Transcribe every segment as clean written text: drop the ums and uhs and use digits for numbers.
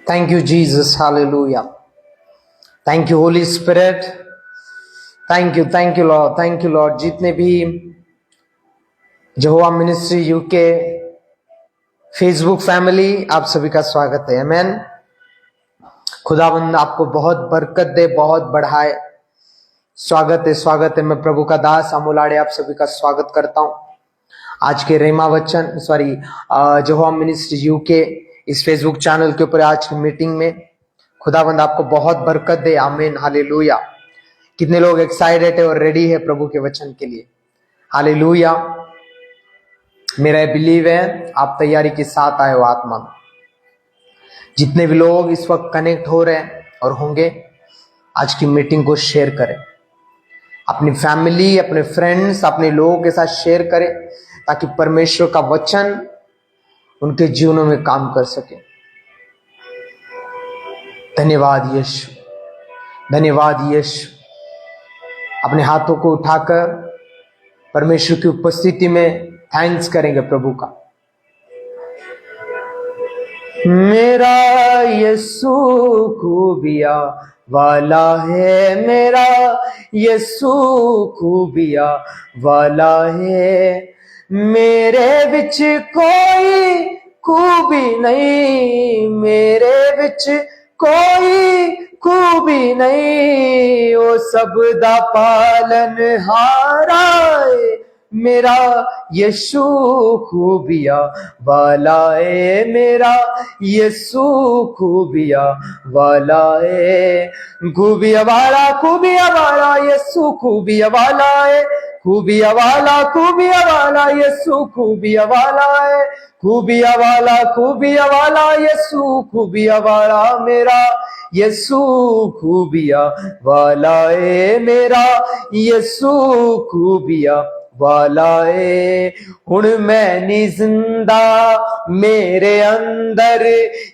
Thank you, Jesus. Hallelujah. Thank you, Holy Spirit. Thank you, Lord. Thank you, Lord. जितने भी यहोवा ministry UK Facebook family, आप सभी का स्वागत है। आमेन। खुदावंद आपको बहुत बरकत दे, बहुत बढ़ाए। स्वागत है। मैं प्रभु का दास अमोलाड़े आप सभी का स्वागत करता हूं आज के रेमा वचन यहोवा मिनिस्ट्री यूके इस फेसबुक चैनल के ऊपर आज की मीटिंग में। खुदावंद आपको बहुत बरकत दे। आमीन। हालेलुया। कितने लोग एक्साइटेड है और रेडी है प्रभु के वचन के लिए? हालेलुया। मेरा बिलीव है आप तैयारी के साथ आए हो आत्मा में। जितने भी लोग इस वक्त कनेक्ट हो रहे हैं और होंगे, आज की मीटिंग को शेयर करें, अपनी फैमिली, अपने फ्रेंड्स, अपने लोगों के साथ शेयर करें, ताकि परमेश्वर का वचन उनके जीवनों में काम कर सके। धन्यवाद यीशु, धन्यवाद यीशु। अपने हाथों को उठाकर परमेश्वर की उपस्थिति में थैंक्स करेंगे प्रभु का। मेरा यीशु खूबिया वाला है, मेरा यीशु खूबिया वाला है। मेरे बिच कोई खूबी नहीं, मेरे बिच कोई खूबी नहीं। ओ सब दा पालन हारा है, मेरा यीशु खूबिया वाला है, मेरा यीशु खूबिया वाला है। खूबिया वाला यीशु खूबिया वाला है, खूबिया वाला यीशु खूबिया वाला है। खूबिया वाला यीशु खूबिया वाला, मेरा यीशु खूबिया वाला है, मेरा यीशु खूबिया वाला है। हुण मैं नी जिंदा मेरे अंदर,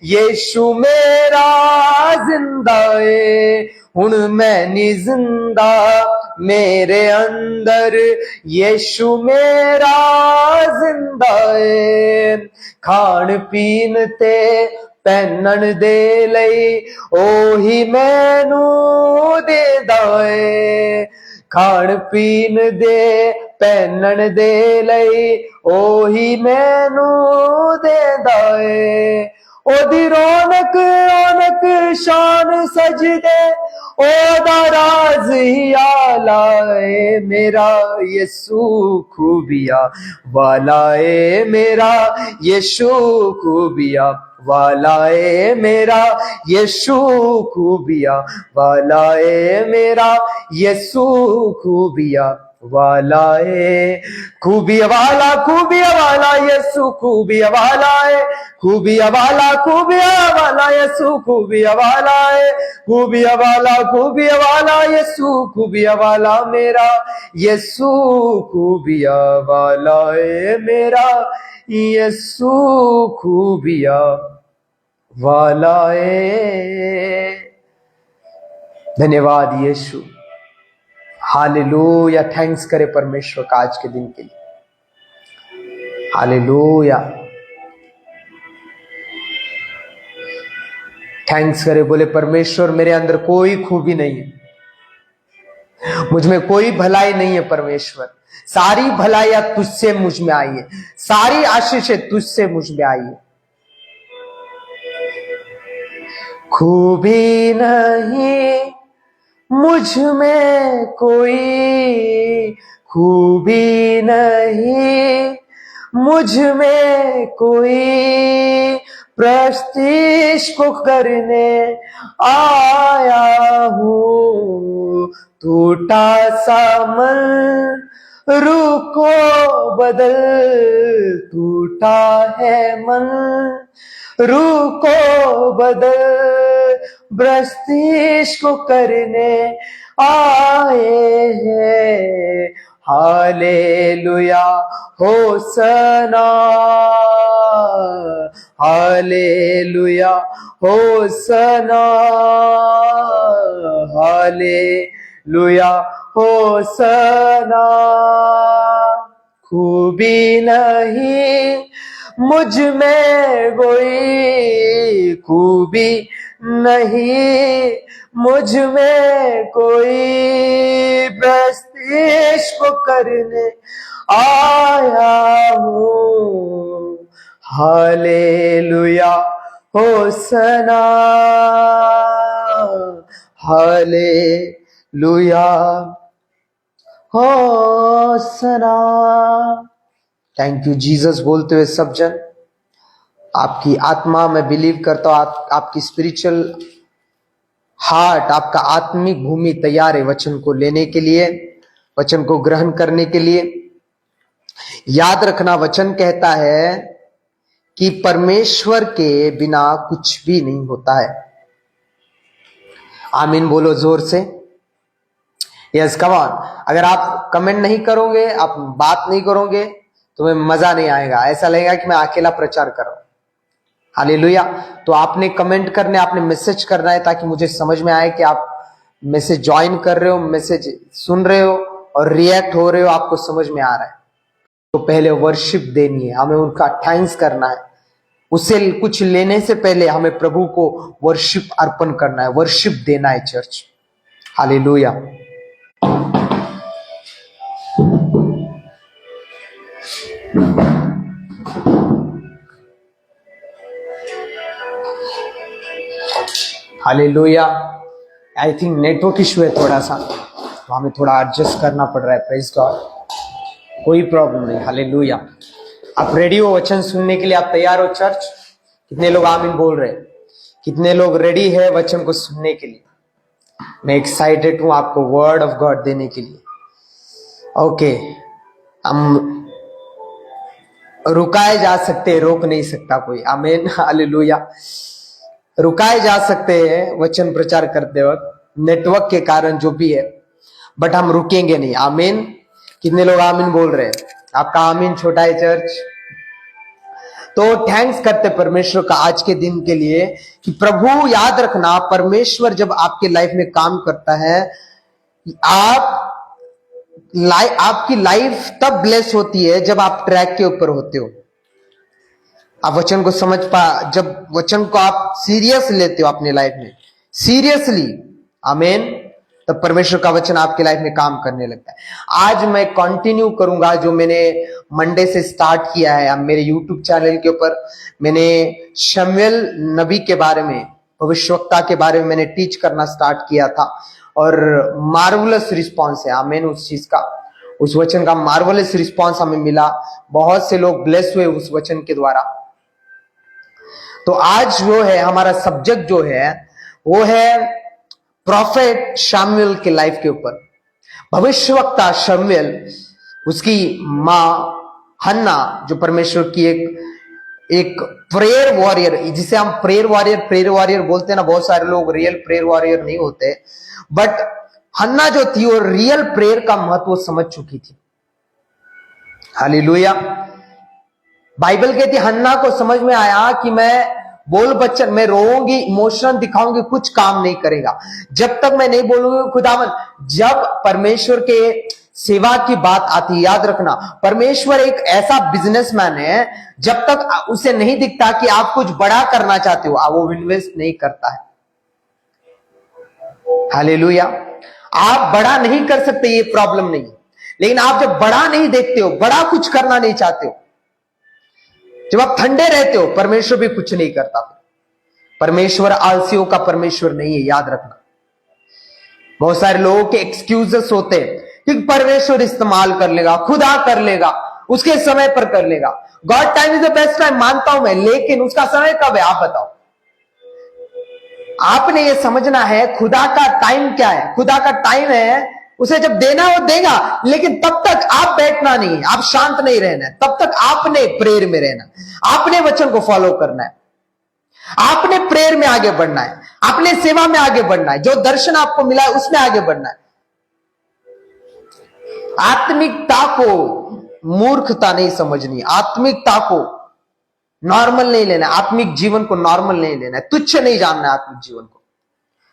यीशु मेरा जिंदा है। हुण मैं नी जिंदा मेरे अंदर, यीशु मेरा जिंदा है। खान पीन ते पहनन दे लई ओही मैनू देंदा है। खान पीन दे पहनन दे लई ओही मैनू देंदा है। ओदी रौनक रौनक शान सजदे, ओदा राज ही आला है। मेरा यीशु खूबिया वाला है, मेरा यीशु खूबिया वाला है, मेरा यीशु खूबिया वाला है, मेरा यीशु खूबिया वाला है। खूबिया वाला यीशु खूबिया वाला है। खूबिया वाला यीशु खूबिया वाला है। खूबिया वाला यीशु खूबिया वाला, मेरा यीशु खूबिया वाला है, मेरा यीशु खूबिया वाला है। धन्यवाद यीशु। हालेलुया। थैंक्स करे परमेश्वर का आज के दिन के लिए। हालेलुया। थैंक्स करे, बोले परमेश्वर मेरे अंदर कोई खूबी नहीं है, मुझ में कोई भलाई नहीं है परमेश्वर। सारी भलाइयां तुझसे मुझ में आई है, सारी आशीषें तुझसे मुझ में आई है। खूबी नहीं मुझ में कोई, खूबी नहीं मुझ में कोई, प्रस्तीश को करने आया हूँ। टूटा सा मन रूह बदल, टूटा है मन रूह को बदल, प्रस्तीश को करने आए हैं। Hallelujah होसना, hallelujah होसना, hallelujah होसना। खूबी नहीं मुझ में कोई खूबी नहीं, मुझ में कोई प्रस्तीश को करने आया हूँ। Hallelujah होसना, hallelujah होसना। Thank you Jesus बोलते हुए सब जन आपकी आत्मा में बिलीव करता हूं, आपकी स्पिरिचुअल हार्ट, आपका आत्मिक भूमि तैयार है वचन को लेने के लिए, वचन को ग्रहण करने के लिए। याद रखना, वचन कहता है कि परमेश्वर के बिना कुछ भी नहीं होता है। आमीन बोलो जोर से। Yes come on. अगर आप कमेंट नहीं करोगे, आप बात नहीं करोगे, तुम्हें मजा नहीं आएगा, ऐसा लगेगा कि मैं अकेला प्रचार कर रहा हूं। हालेलुया। तो आपने कमेंट करने, आपने मैसेज करना है ताकि मुझे समझ में आए कि आप मैसेज ज्वाइन कर रहे हो, मैसेज सुन रहे हो और रिएक्ट हो रहे हो, आपको समझ में आ रहा है। तो पहले वर्शिप देनी है, हमें उनका थैंक्स करना है। उससे कुछ लेने से पहले हमें प्रभु को वर्शिप अर्पण करना है, वर्शिप देना है church. Hallelujah. Hallelujah. I think network issue है थोड़ा सा, तो हमें थोड़ा एडजस्ट करना पड़ रहा है। प्रेज गॉड, कोई प्रॉब्लम नहीं। हालेलुया। आप रेडी हो वचन सुनने के लिए? आप तैयार हो चर्च? कितने लोग आमीन बोल रहे हैं? कितने लोग रेडी है वचन को सुनने के लिए? मैं एक्साइटेड हूं आपको वर्ड ऑफ गॉड देने के लिए। ओके, हम रुकाए जा सकते हैं, रोक नहीं सकता कोई। आमीन हालेलुया। रुकाए जा सकते हैं वचन प्रचार करते वक्त, नेटवर्क के कारण जो भी है, बट हम रुकेंगे नहीं। आमीन। कितने लोग आमीन बोल रहे हैं? आपका आमीन छोटा है चर्च। तो थैंक्स करते परमेश्वर का आज के दिन के लिए कि प्रभु, याद रखना, परमेश्वर जब आपके लाइफ में काम करता है, आपकी लाइफ तब ब्लेस होती है जब आप ट्रैक के ऊपर होते हो, आप वचन को जब वचन को आप सीरियस लेते हो अपने लाइफ में, सीरियसली। आमीन। तब परमेश्वर का वचन आपके लाइफ में काम करने लगता है। आज मैं कंटिन्यू करूंगा जो मैंने मंडे से स्टार्ट किया है। अब मेरे यूट्यूब चैनल के ऊपर मैंने शमूएल नबी के बारे में, भविष्यवक्ता के बारे में मैंने टीच करना स्टार्ट किया था, और मार्वलस रिस्पॉन्स है। आमीन। उस चीज का, उस वचन का मार्वलस रिस्पॉन्स हमें मिला। बहुत से लोग ब्लेस हुए उस वचन के द्वारा। तो आज जो है हमारा सब्जेक्ट जो है वो है प्रॉफेट शमूएल के लाइफ के ऊपर। भविष्यवक्ता शमूएल, उसकी मां हन्ना, जो परमेश्वर की एक प्रेयर वॉरियर, जिसे हम प्रेयर वॉरियर बोलते हैं ना। बहुत सारे लोग रियल प्रेयर वॉरियर नहीं होते, बट हन्ना जो थी वो रियल प्रेयर का महत्व समझ चुकी थी। हालेलुया। बाइबल कहती हन्ना को समझ में आया कि मैं बच्चन, मैं रोऊंगी, इमोशन दिखाऊंगी, कुछ काम नहीं करेगा जब तक मैं नहीं बोलूंगी खुदावन। जब परमेश्वर के सेवा की बात आती है, याद रखना, परमेश्वर एक ऐसा बिजनेसमैन है, जब तक उसे नहीं दिखता कि आप कुछ बड़ा करना चाहते हो, वो इन्वेस्ट नहीं करता है। हालेलुया। आप बड़ा नहीं कर सकते, ये प्रॉब्लम नहीं, लेकिन आप जब बड़ा नहीं देखते हो, बड़ा कुछ करना नहीं चाहते हो, जब आप ठंडे रहते हो, परमेश्वर भी कुछ नहीं करता। परमेश्वर आलसियों का परमेश्वर नहीं है, याद रखना। बहुत सारे लोगों के एक्सक्यूजेस होते हैं कि परमेश्वर इस्तेमाल कर लेगा, खुदा कर लेगा, उसके समय पर कर लेगा। God time is the best time, मानता हूं मैं, लेकिन उसका समय कब है आप बताओ। आपने ये समझना है खुदा का टाइम क्या है। खुदा का टाइम है, उसे जब देना वो देगा, लेकिन तब तक आप बैठना नहीं, आप शांत नहीं रहना है। तब तक आपने प्रेयर में रहना, आपने वचन को फॉलो करना है, आपने प्रेयर में आगे बढ़ना है, आपने सेवा में आगे बढ़ना है, जो दर्शन आपको मिला है उसमें आगे बढ़ना है। आत्मिकता को मूर्खता नहीं समझनी, आत्मिकता को नॉर्मल नहीं लेना, आत्मिक जीवन को नॉर्मल नहीं लेना है, तुच्छ नहीं जानना है आत्मिक जीवन को।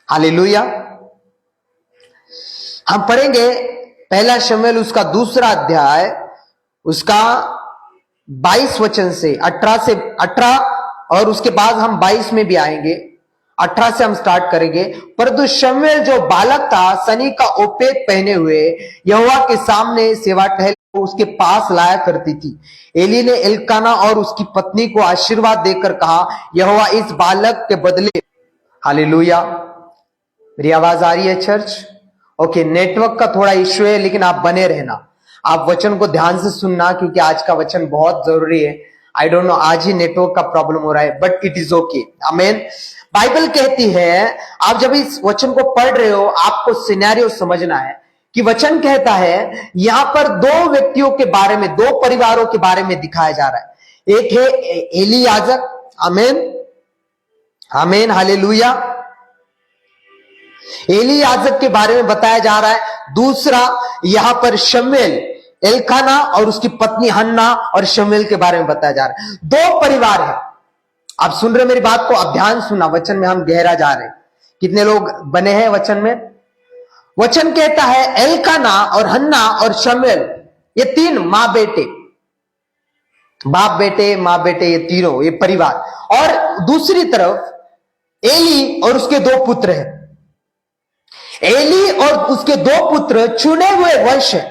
हालेलुया। हम पढ़ेंगे पहला शमूएल उसका 2 अध्याय, उसका 22 वचन से 18 और उसके बाद हम 22 में भी आएंगे। 18 से हम स्टार्ट करेंगे। परंतु शमूएल जो बालक था सनी का ओपेद पहने हुए यहोवा के सामने सेवा टहल उसके पास लाया करती थी। एली ने एल्काना और उसकी पत्नी को आशीर्वाद देकर कहा, यहोवा इस बालक के बदले। हालेलुया। मेरी आवाज आ रही है चर्च? ओके, नेटवर्क का थोड़ा इश्यू है, लेकिन आप बने रहना, आप वचन को ध्यान से सुनना, क्योंकि आज का वचन बहुत जरूरी है। आई डोंट नो आज ही नेटवर्क का प्रॉब्लम हो रहा है, बट इट इज ओके। आमीन। बाइबल कहती है, आप जब इस वचन को पढ़ रहे हो आपको सिनेरियो समझना है कि वचन कहता है यहां पर दो व्यक्तियों के बारे में, दो परिवारों के बारे में दिखाया जा रहा है। एक है एली याजक। आमीन, आमीन, हालेलुया। एली याजक के बारे में बताया जा रहा है। दूसरा यहां पर शमूएल, एल्काना और उसकी पत्नी हन्ना और शमूएल के बारे में बताया जा रहा है। दो परिवार है। आप सुन रहे मेरी बात को? आप ध्यान सुनना, वचन में हम गहरा जा रहे हैं। कितने लोग बने हैं वचन में? वचन कहता है एल्काना और हन्ना और शमूएल, ये तीन मां बेटे, बाप बेटे मां बेटे, ये तीनों, ये परिवार। और दूसरी तरफ एली और उसके दो पुत्र हैं। एली और उसके दो पुत्र चुने हुए वंश है।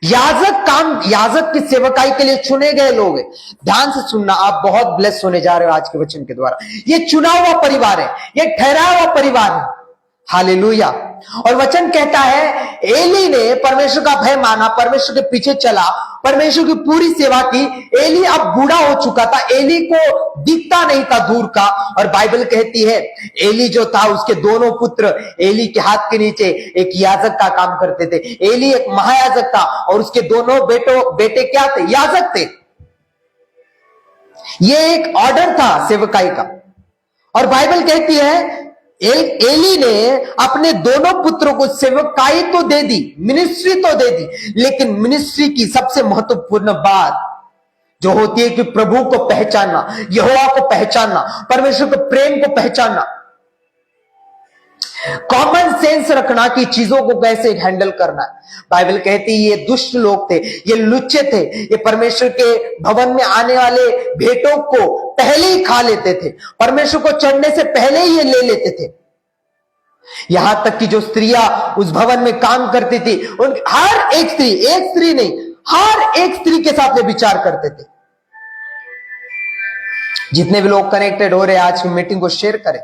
याजक की सेवकाई के लिए चुने गए लोग हैं। ध्यान से सुनना, आप बहुत ब्लेस होने जा रहे हो आज के वचन के द्वारा। ये चुना हुआ परिवार है, ये ठहरा हुआ परिवार है। हालेलुया। और वचन कहता है एली ने परमेश्वर का भय माना, परमेश्वर के पीछे चला, परमेश्वर की पूरी सेवा की। एली अब बूढ़ा हो चुका था, एली को दिखता नहीं था दूर का। और बाइबल कहती है एली जो था, उसके दोनों पुत्र एली के हाथ के नीचे एक याजक का काम करते थे। एली एक महायाजक था और उसके दोनों बेटे क्या थे? याजक थे। ये एक ऑर्डर था सेवकाई का। और बाइबल कहती है एली ने अपने दोनों पुत्रों को सेवकाई तो दे दी, मिनिस्ट्री तो दे दी, लेकिन मिनिस्ट्री की सबसे महत्वपूर्ण बात जो होती है कि प्रभु को पहचानना, यहोवा को पहचानना, परमेश्वर के प्रेम को पहचानना, कॉमन सेंस रखना कि चीजों को कैसे हैंडल करना है। बाइबल कहती है ये दुष्ट लोग थे, ये लुच्चे थे, ये परमेश्वर के भवन में आने वाले भेंटों को पहले ही खा लेते थे, परमेश्वर को चढ़ने से पहले ही ये ले लेते थे। यहां तक कि जो स्त्रियां उस भवन में काम करती थी, उन हर एक स्त्री नहीं, हर एक स्त्री के साथ वे विचार करते थे। जितने भी लोग कनेक्टेड हो रहे हैं आज की मीटिंग को शेयर करें,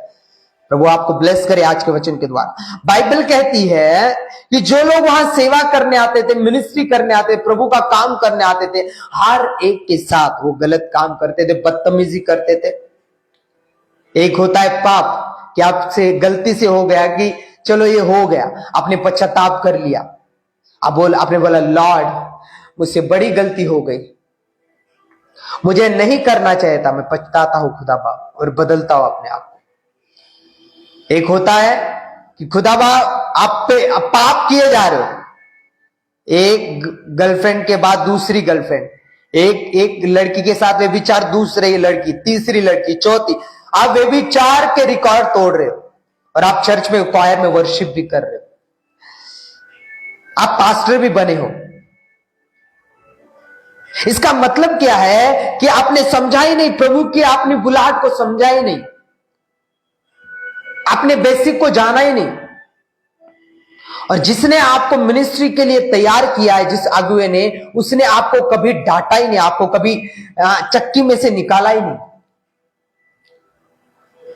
प्रभु आपको ब्लेस करे आज के वचन के द्वारा। बाइबल कहती है कि जो लोग वहां सेवा करने आते थे, मिनिस्ट्री करने आते थे, प्रभु का काम करने आते थे, हर एक के साथ वो गलत काम करते थे, बदतमीजी करते थे। एक होता है पाप, कि आपसे गलती से हो गया, कि चलो ये हो गया, आपने पश्चाताप कर लिया, आपने बोला लॉर्ड मुझसे बड़ी गलती हो गई, मुझे नहीं करना चाहिए था, मैं पछताता हूं खुदा बाप, और बदलता हूं अपने आप को। एक होता है कि खुदा बाप आप पे पाप किए जा रहे हो, एक गर्लफ्रेंड के बाद दूसरी गर्लफ्रेंड, एक लड़की के साथ वे विचार, दूसरी लड़की, तीसरी लड़की, चौथी, आप वे विचार के रिकॉर्ड तोड़ रहे हो, और आप चर्च में क्वायर में वर्शिप भी कर रहे हो, आप पास्टर भी बने हो। इसका मतलब क्या है कि आपने समझा ही नहीं, प्रभु की आपने बुलाहट को समझा ही नहीं, आपने बेसिक को जाना ही नहीं। और जिसने आपको मिनिस्ट्री के लिए तैयार किया है, जिस अगुए ने, उसने आपको कभी डांटा ही नहीं, आपको कभी चक्की में से निकाला ही नहीं।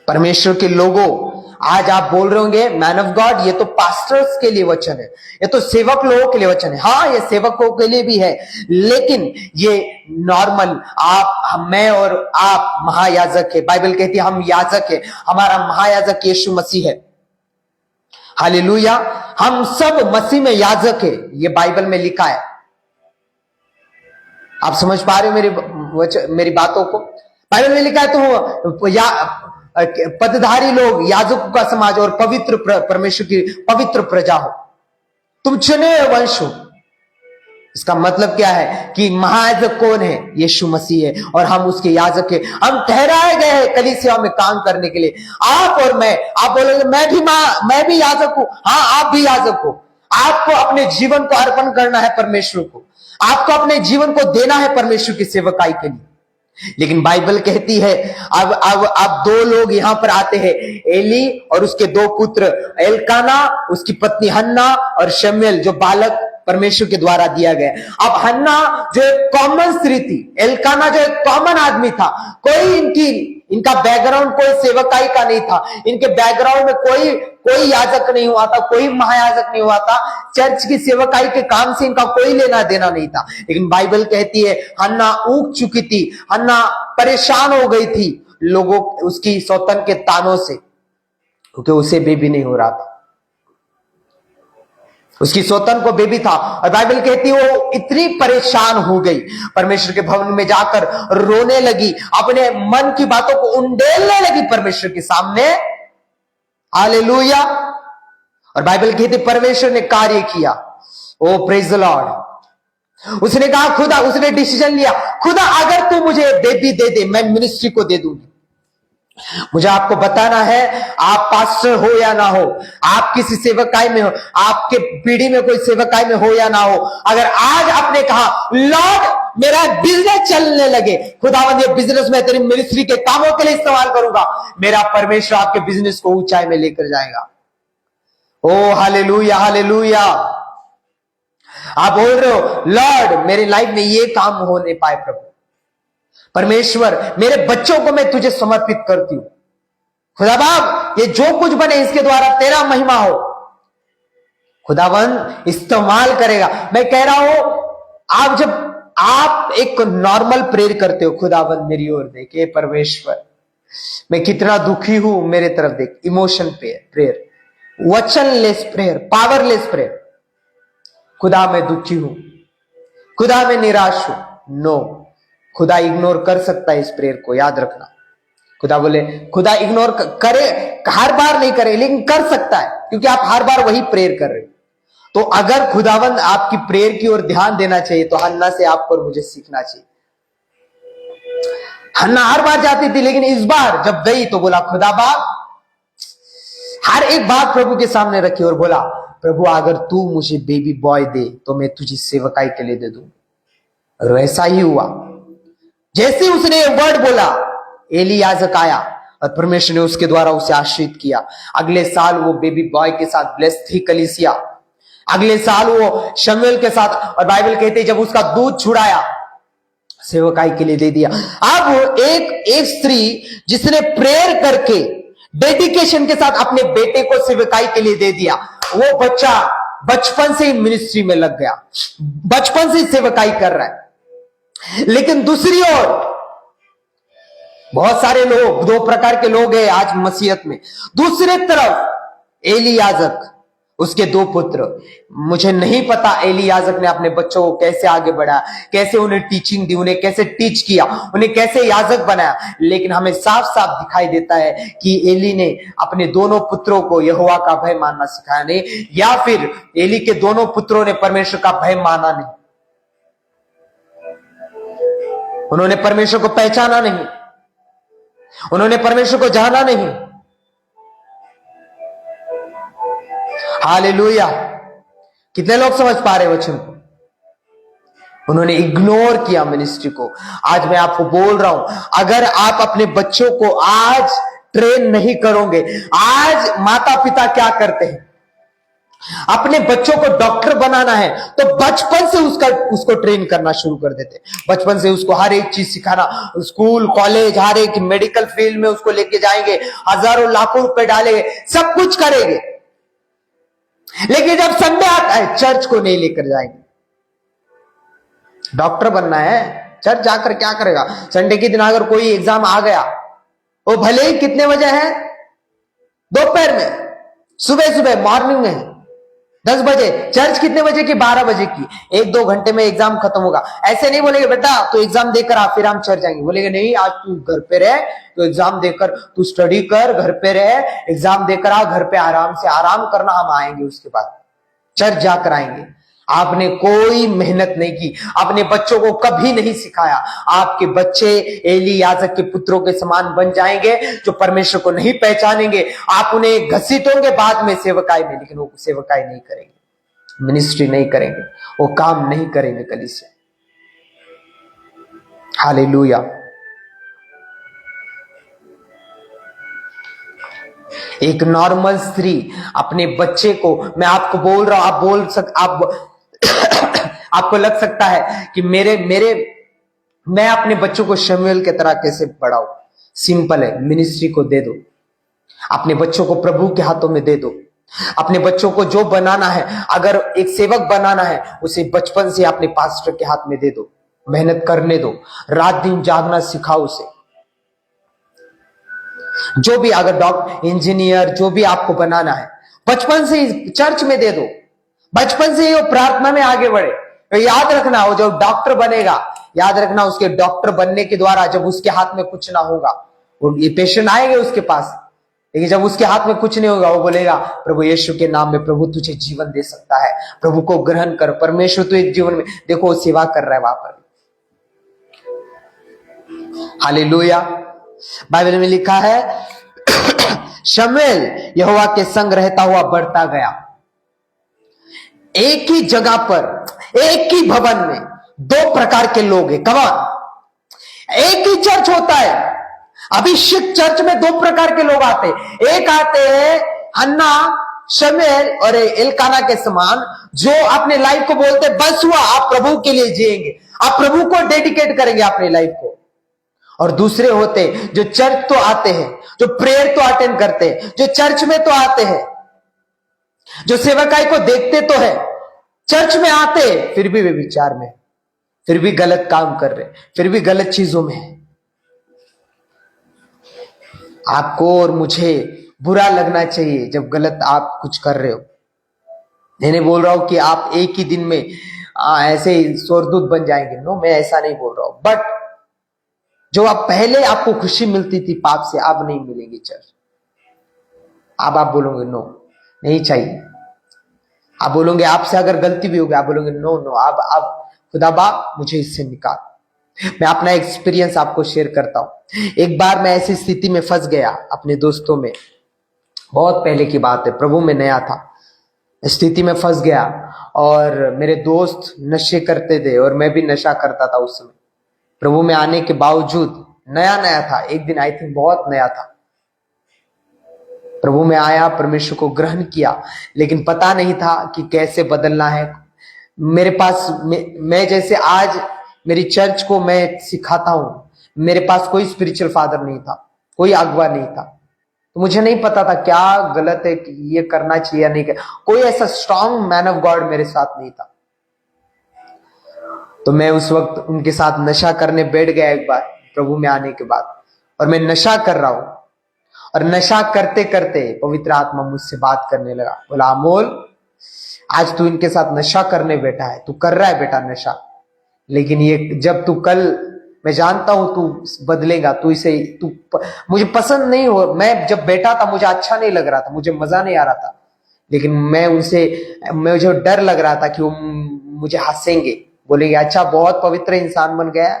परमेश्वर के लोगों, आज आप बोल रहे होंगे मैन ऑफ गॉड, ये तो पास्टर्स के लिए वचन है, ये तो सेवक लोगों के लिए वचन है। हाँ, ये सेवकों के लिए भी है, लेकिन ये नॉर्मल मैं और आप महायाजक है। बाइबल कहती है हम याजक है, हमारा महायाजक यीशु मसीह है। हालेलुया। हम सब मसीह में याजक है, ये बाइबल में लिखा है। आप समझ पा रहे हो मेरी बातों को? बाइबल में लिखा है तो पदधारी लोग, याजकों का समाज और पवित्र परमेश्वर की पवित्र प्रजा हो, तुम चुने हुए वंश हो। इसका मतलब क्या है कि महायाजक कौन है? यीशु मसीह है, और हम उसके याजक हैं। हम ठहराए गए हैं कलीसिया में काम करने के लिए। आप और मैं, आप बोलोगे मैं भी याजक हूं। हाँ, आप भी याजक हो। आपको अपने जीवन को अर्पण करना है परमेश्वर को। आपको अपने जीवन को देना है परमेश्वर की सेवकाई के लिए। लेकिन बाइबल कहती है अब दो लोग यहां पर आते हैं, एली और उसके दो पुत्र, एलकाना, उसकी पत्नी हन्ना, और शमूएल जो बालक परमेश्वर के द्वारा दिया गया। अब हन्ना जो एक कॉमन स्त्री थी, एलकाना जो एक कॉमन आदमी था, कोई इनका बैकग्राउंड कोई सेवकाई का नहीं था, इनके बैकग्राउंड में कोई याजक नहीं हुआ था, कोई महायाजक नहीं हुआ था, चर्च की सेवकाई के काम से इनका कोई लेना देना नहीं था। लेकिन बाइबल कहती है हन्ना ऊब चुकी थी, हन्ना परेशान हो गई थी लोगों उसकी सौतन के तानों से, क्योंकि उसे बेबी नहीं हो रहा था, उसकी सौतन को बेबी था। और बाइबल कहती है वो इतनी परेशान हो गई, परमेश्वर के भवन में जाकर रोने लगी, अपने मन की बातों को उंडेलने लगी परमेश्वर के सामने। हालेलुया। और बाइबल कहती परमेश्वर ने कार्य किया। ओ प्रेज द लॉर्ड। उसने कहा खुदा, उसने डिसीजन लिया, खुदा अगर तू मुझे बेबी दे दे, मैं मिनिस्ट्री को दे दूंगी। मुझे आपको बताना है, आप पास्टर हो या ना हो, आप किसी सेवकाई में हो, आपके पीढ़ी में कोई सेवकाई में हो या ना हो, अगर आज आपने कहा लॉर्ड मेरा बिजनेस चलने लगे, खुदावंद ये बिजनेस में तेरी मिनिस्ट्री के कामों के लिए इस्तेमाल करूंगा, मेरा परमेश्वर आपके बिजनेस को ऊंचाई में लेकर जाएगा। ओ हालेलुया, हालेलुया। आप बोल रहे हो लॉर्ड मेरी लाइफ में ये काम हो नहीं पाए, प्रभु परमेश्वर मेरे बच्चों को मैं तुझे समर्पित करती हूं, खुदा बाप ये जो कुछ बने इसके द्वारा तेरा महिमा हो, खुदावंद इस्तेमाल करेगा। मैं कह रहा हूं जब आप एक नॉर्मल प्रेयर करते हो, खुदावंद मेरी ओर देख, हे परमेश्वर मैं कितना दुखी हूं, मेरे तरफ देख, इमोशन प्रेयर, वचनलेस प्रेयर, पावरलेस प्रेयर, खुदा मैं दुखी हूं, खुदा मैं निराश हूं। नो, खुदा इग्नोर कर सकता है इस प्रेयर को, याद रखना। खुदा बोले, खुदा इग्नोर करे, हर बार नहीं करे लेकिन कर सकता है, क्योंकि आप हर बार वही प्रेयर कर रहे हो। तो अगर खुदावंद आपकी प्रेयर की ओर ध्यान देना चाहिए तो हन्ना से आपको और मुझे सीखना चाहिए। हन्ना हर बार जाती थी, लेकिन इस बार जब गई तो बोला खुदा बाप, हर एक बात प्रभु के सामने रखी और बोला प्रभु अगर तू मुझे बेबी बॉय दे तो मैं तुझे सेवकाई के लिए दे दूं। और वैसा ही हुआ, जैसे उसने वर्ड बोला एली याजक आया और परमेश्वर ने उसके द्वारा उसे आश्रित किया। अगले साल वो बेबी बॉय के साथ ब्लेस्ड थी कलीसिया, अगले साल वो शमूएल के साथ, और बाइबल कहते हैं जब उसका दूध छुड़ाया सेवकाई के लिए दे दिया। अब एक स्त्री जिसने प्रेयर करके डेडिकेशन के साथ अपने बेटे को सेवकाई के लिए दे दिया, वो बच्चा बचपन से ही मिनिस्ट्री में लग गया, बचपन से ही सेवकाई कर रहा है। लेकिन दूसरी ओर बहुत सारे लोग, दो प्रकार के लोग हैं आज मसीहत में। दूसरी तरफ एली याजक, उसके दो पुत्र, मुझे नहीं पता एली याजक ने अपने बच्चों को कैसे आगे बढ़ाया, कैसे उन्हें टीचिंग दी, उन्हें कैसे टीच किया, उन्हें कैसे याजक बनाया। लेकिन हमें साफ साफ दिखाई देता है कि एली ने अपने दोनों पुत्रों को यहोवा का भय मानना सिखाया नहीं, या फिर एली के दोनों पुत्रों ने परमेश्वर का भय माना नहीं, उन्होंने परमेश्वर को पहचाना नहीं, उन्होंने परमेश्वर को जाना नहीं। हालेलुया। कितने लोग समझ पा रहे वचन को? उन्होंने इग्नोर किया मिनिस्ट्री को। आज मैं आपको बोल रहा हूं, अगर आप अपने बच्चों को आज ट्रेन नहीं करोगे, आज माता पिता क्या करते हैं, अपने बच्चों को डॉक्टर बनाना है तो बचपन से उसको ट्रेन करना शुरू कर देते, बचपन से उसको हर एक चीज सिखाना, स्कूल कॉलेज हर एक मेडिकल फील्ड में उसको लेके जाएंगे, हजारों लाखों रुपए डालेंगे, सब कुछ करेंगे। लेकिन जब संडे आता है चर्च को नहीं लेकर जाएंगे। डॉक्टर बनना है, चर्च जाकर क्या करेगा? संडे के दिन अगर कोई एग्जाम आ गया, वो भले ही कितने बजे है, दोपहर में, सुबह मॉर्निंग में 10 बजे, चर्च कितने बजे की? 12 बजे की। 1-2 घंटे में एग्जाम खत्म होगा। ऐसे नहीं बोलेंगे बेटा तू एग्जाम देकर आ फिर हम चर्च जाएंगे, बोलेंगे नहीं आज तू घर पे रह, तो एग्जाम देकर तू स्टडी कर, घर पे रह, एग्जाम देकर आ, घर पे आराम से आराम करना, हम आएंगे उसके बाद चर्च जाकर आएंगे। आपने कोई मेहनत नहीं की, अपने बच्चों को कभी नहीं सिखाया। आपके बच्चे एली याजक के पुत्रों के समान बन जाएंगे जो परमेश्वर को नहीं पहचानेंगे। आप उन्हें घसीटोगे बाद में सेवकाई में, लेकिन वो सेवकाई नहीं करेंगे। मिनिस्ट्री नहीं करेंगे, वो काम नहीं करेंगे कलीसिया। हालेलुया। एक नॉर्मल स्त्री अपने बच्चे को, मैं आपको बोल रहा हूं, आपको लग सकता है कि मैं अपने बच्चों को शमूएल की तरह कैसे बढ़ाऊं। सिंपल है, मिनिस्ट्री को दे दो, अपने बच्चों को प्रभु के हाथों में दे दो। अपने बच्चों को जो बनाना है, अगर एक सेवक बनाना है, उसे बचपन से अपने पास्टर के हाथ में दे दो, मेहनत करने दो, रात दिन जागना सिखाओ उसे। जो भी, अगर डॉक्टर, इंजीनियर, जो भी आपको बनाना है, बचपन से चर्च में दे दो, बचपन से ही वो प्रार्थना में आगे बढ़े। तो याद रखना, वो जो डॉक्टर बनेगा, याद रखना उसके डॉक्टर बनने के द्वारा जब उसके हाथ में कुछ ना होगा, वो ये पेशेंट आएंगे उसके पास, लेकिन जब उसके हाथ में कुछ नहीं होगा, वो बोलेगा प्रभु यीशु के नाम में, प्रभु तुझे जीवन दे सकता है, प्रभु को ग्रहण कर, परमेश्वर तुझे जीवन में, देखो वो सेवा कर रहा है वहां पर। हालेलुया। बाइबल में लिखा है शमूएल यहोवा के संग रहता हुआ बढ़ता गया। एक ही जगह पर, एक ही भवन में दो प्रकार के लोग हैं। कमान, एक ही चर्च होता है, अभिषेक चर्च में दो प्रकार के लोग आते हैं। एक आते हैं हन्ना, शमूएल और एलकाना के समान, जो अपने लाइफ को बोलते बस हुआ, आप प्रभु के लिए जिएंगे, आप प्रभु को डेडिकेट करेंगे अपने लाइफ को। और दूसरे होते जो चर्च तो आते हैं, जो प्रेयर तो अटेंड करते हैं, जो चर्च में तो आते हैं, जो सेवकाई को देखते तो है, चर्च में आते, फिर भी वे विचार में, फिर भी गलत काम कर रहे, फिर भी गलत चीजों में। आपको और मुझे बुरा लगना चाहिए जब गलत आप कुछ कर रहे हो। मैं नहीं बोल रहा हूं कि आप एक ही दिन में ऐसे स्वर्गदूत बन जाएंगे, नो, मैं ऐसा नहीं बोल रहा हूं। बट जो आप पहले आपको खुशी मिलती थी पाप से, अब नहीं मिलेंगी चर्च। अब आप बोलोगे नो, नहीं चाहिए। आप बोलोगे, आपसे अगर गलती भी होगी, आप बोलोगे नो नो, अब खुदा बाप मुझे इससे निकाल। मैं अपना एक्सपीरियंस आपको शेयर करता हूं। एक बार मैं ऐसी स्थिति में फंस गया अपने दोस्तों में, बहुत पहले की बात है, प्रभु में नया था, स्थिति में फंस गया। और मेरे दोस्त नशे करते थे और मैं भी नशा करता था उस समय। प्रभु में आने के बावजूद, नया नया था, एक दिन आई थिंक बहुत नया था, प्रभु में आया, परमेश्वर को ग्रहण किया, लेकिन पता नहीं था कि कैसे बदलना है। मेरे पास, मैं जैसे आज मेरी चर्च को मैं सिखाता हूं, मेरे पास कोई स्पिरिचुअल फादर नहीं था, कोई अगुवा नहीं था, तो मुझे नहीं पता था क्या गलत है, कि ये करना चाहिए या नहीं करना। कोई ऐसा स्ट्रांग मैन ऑफ गॉड मेरे साथ नहीं था। तो मैं उस वक्त उनके साथ नशा करने बैठ गया एक बार प्रभु में आने के बाद, और मैं नशा कर रहा हूं। और नशा करते करते पवित्र आत्मा मुझसे बात करने लगा, बोला अमोल, आज तू इनके साथ नशा करने बैठा है, तू कर रहा है बेटा नशा, लेकिन ये जब तू कल, मैं जानता हूं तू बदलेगा, तू मुझे पसंद नहीं हो। मैं जब बैठा था मुझे अच्छा नहीं लग रहा था, मुझे मजा नहीं आ रहा था, लेकिन मुझे डर लग रहा था कि वो मुझे हंसेंगे, बोलेंगे अच्छा बहुत पवित्र इंसान बन गया,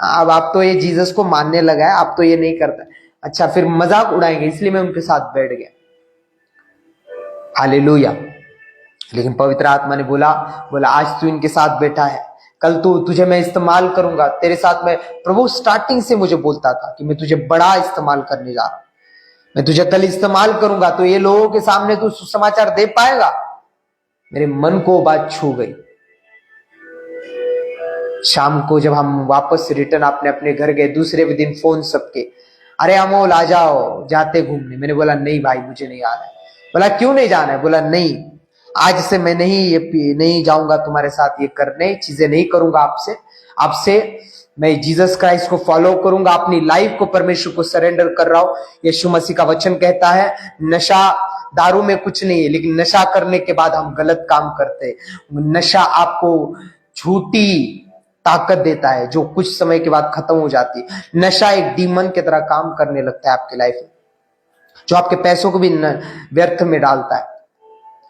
अब आप तो ये जीसस को मानने लगा है, आप तो ये नहीं करता, अच्छा फिर मजाक उड़ाएंगे, इसलिए मैं उनके साथ बैठ गया। हालेलुया। लेकिन पवित्र आत्मा ने बोला आज तू इनके साथ बैठा है, कल तुझे मैं इस्तेमाल करूंगा तेरे साथ में। प्रभु स्टार्टिंग से मुझे बोलता था कि मैं तुझे बड़ा इस्तेमाल करने जा रहा हूं, मैं तुझे कल इस्तेमाल करूंगा, तो ये लोगों के सामने तू सुसमाचार दे पाएगा। मेरे मन को बात छू गई। शाम को जब हम वापस रिटर्न अपने अपने घर गए, दूसरे दिन फोन सबके, अरे अमोल आ जाओ जाते घूमने। मैंने बोला नहीं भाई मुझे नहीं आना है। बोला क्यों नहीं जाना है? बोला नहीं, आज से मैं नहीं जाऊंगा तुम्हारे साथ, ये करने चीजें नहीं करूंगा आपसे मैं जीसस क्राइस्ट को फॉलो करूंगा, अपनी लाइफ को परमेश्वर को सरेंडर कर रहा हूं। यीशु मसीह का वचन कहता है नशा दारू में कुछ नहीं है, लेकिन नशा करने के बाद हम गलत काम करते हैं। नशा आपको झूठी ताकत देता है जो कुछ समय के बाद खत्म हो जाती है। नशा एक डीमन की तरह काम करने लगता है आपकी लाइफ में, जो आपके पैसों को भी व्यर्थ में डालता है।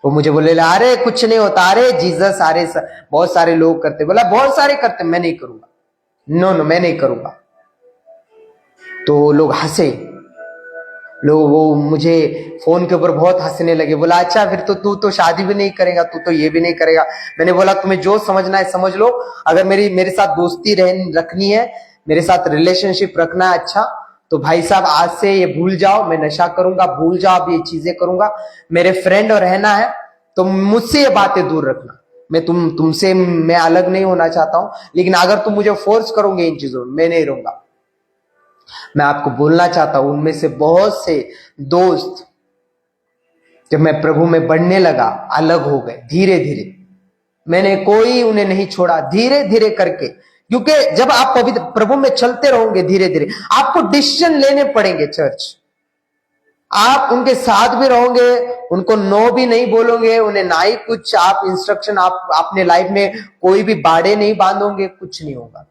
वो मुझे बोले अरे कुछ नहीं होता, अरे जीसस, अरे बहुत सारे लोग करते। बोला बहुत सारे करते, मैं नहीं करूंगा, नो मैं नहीं करूंगा। तो लोग हंसे, लोग वो मुझे फोन के ऊपर बहुत हंसने लगे। बोला अच्छा फिर तो तू तो शादी भी नहीं करेगा, तू तो ये भी नहीं करेगा। मैंने बोला तुम्हें जो समझना है समझ लो, अगर मेरे साथ दोस्ती रखनी है, मेरे साथ रिलेशनशिप रखना है अच्छा, तो भाई साहब आज से ये भूल जाओ, मैं नशा करूंगा, भूल जाओ, अब ये चीजें करूंगा, मेरे फ्रेंड और रहना है तो मुझसे ये बातें दूर रखना। मैं तुमसे मैं अलग नहीं होना चाहता हूं, लेकिन अगर तुम मुझे फोर्स करोगे इन चीजों में, मैं नहीं रहूंगा। मैं आपको बोलना चाहता हूं, उनमें से बहुत से दोस्त जब मैं प्रभु में बढ़ने लगा अलग हो गए धीरे धीरे। मैंने कोई उन्हें नहीं छोड़ा, धीरे धीरे करके, क्योंकि जब आप पवित्र प्रभु में चलते रहोगे धीरे धीरे आपको डिसीजन लेने पड़ेंगे। चर्च आप उनके साथ भी रहोगे, उनको नो भी नहीं बोलोगे, उन्हें ना ही कुछ आप इंस्ट्रक्शन, आप अपने लाइफ में कोई भी बाड़े नहीं बांधोगे, कुछ नहीं होगा।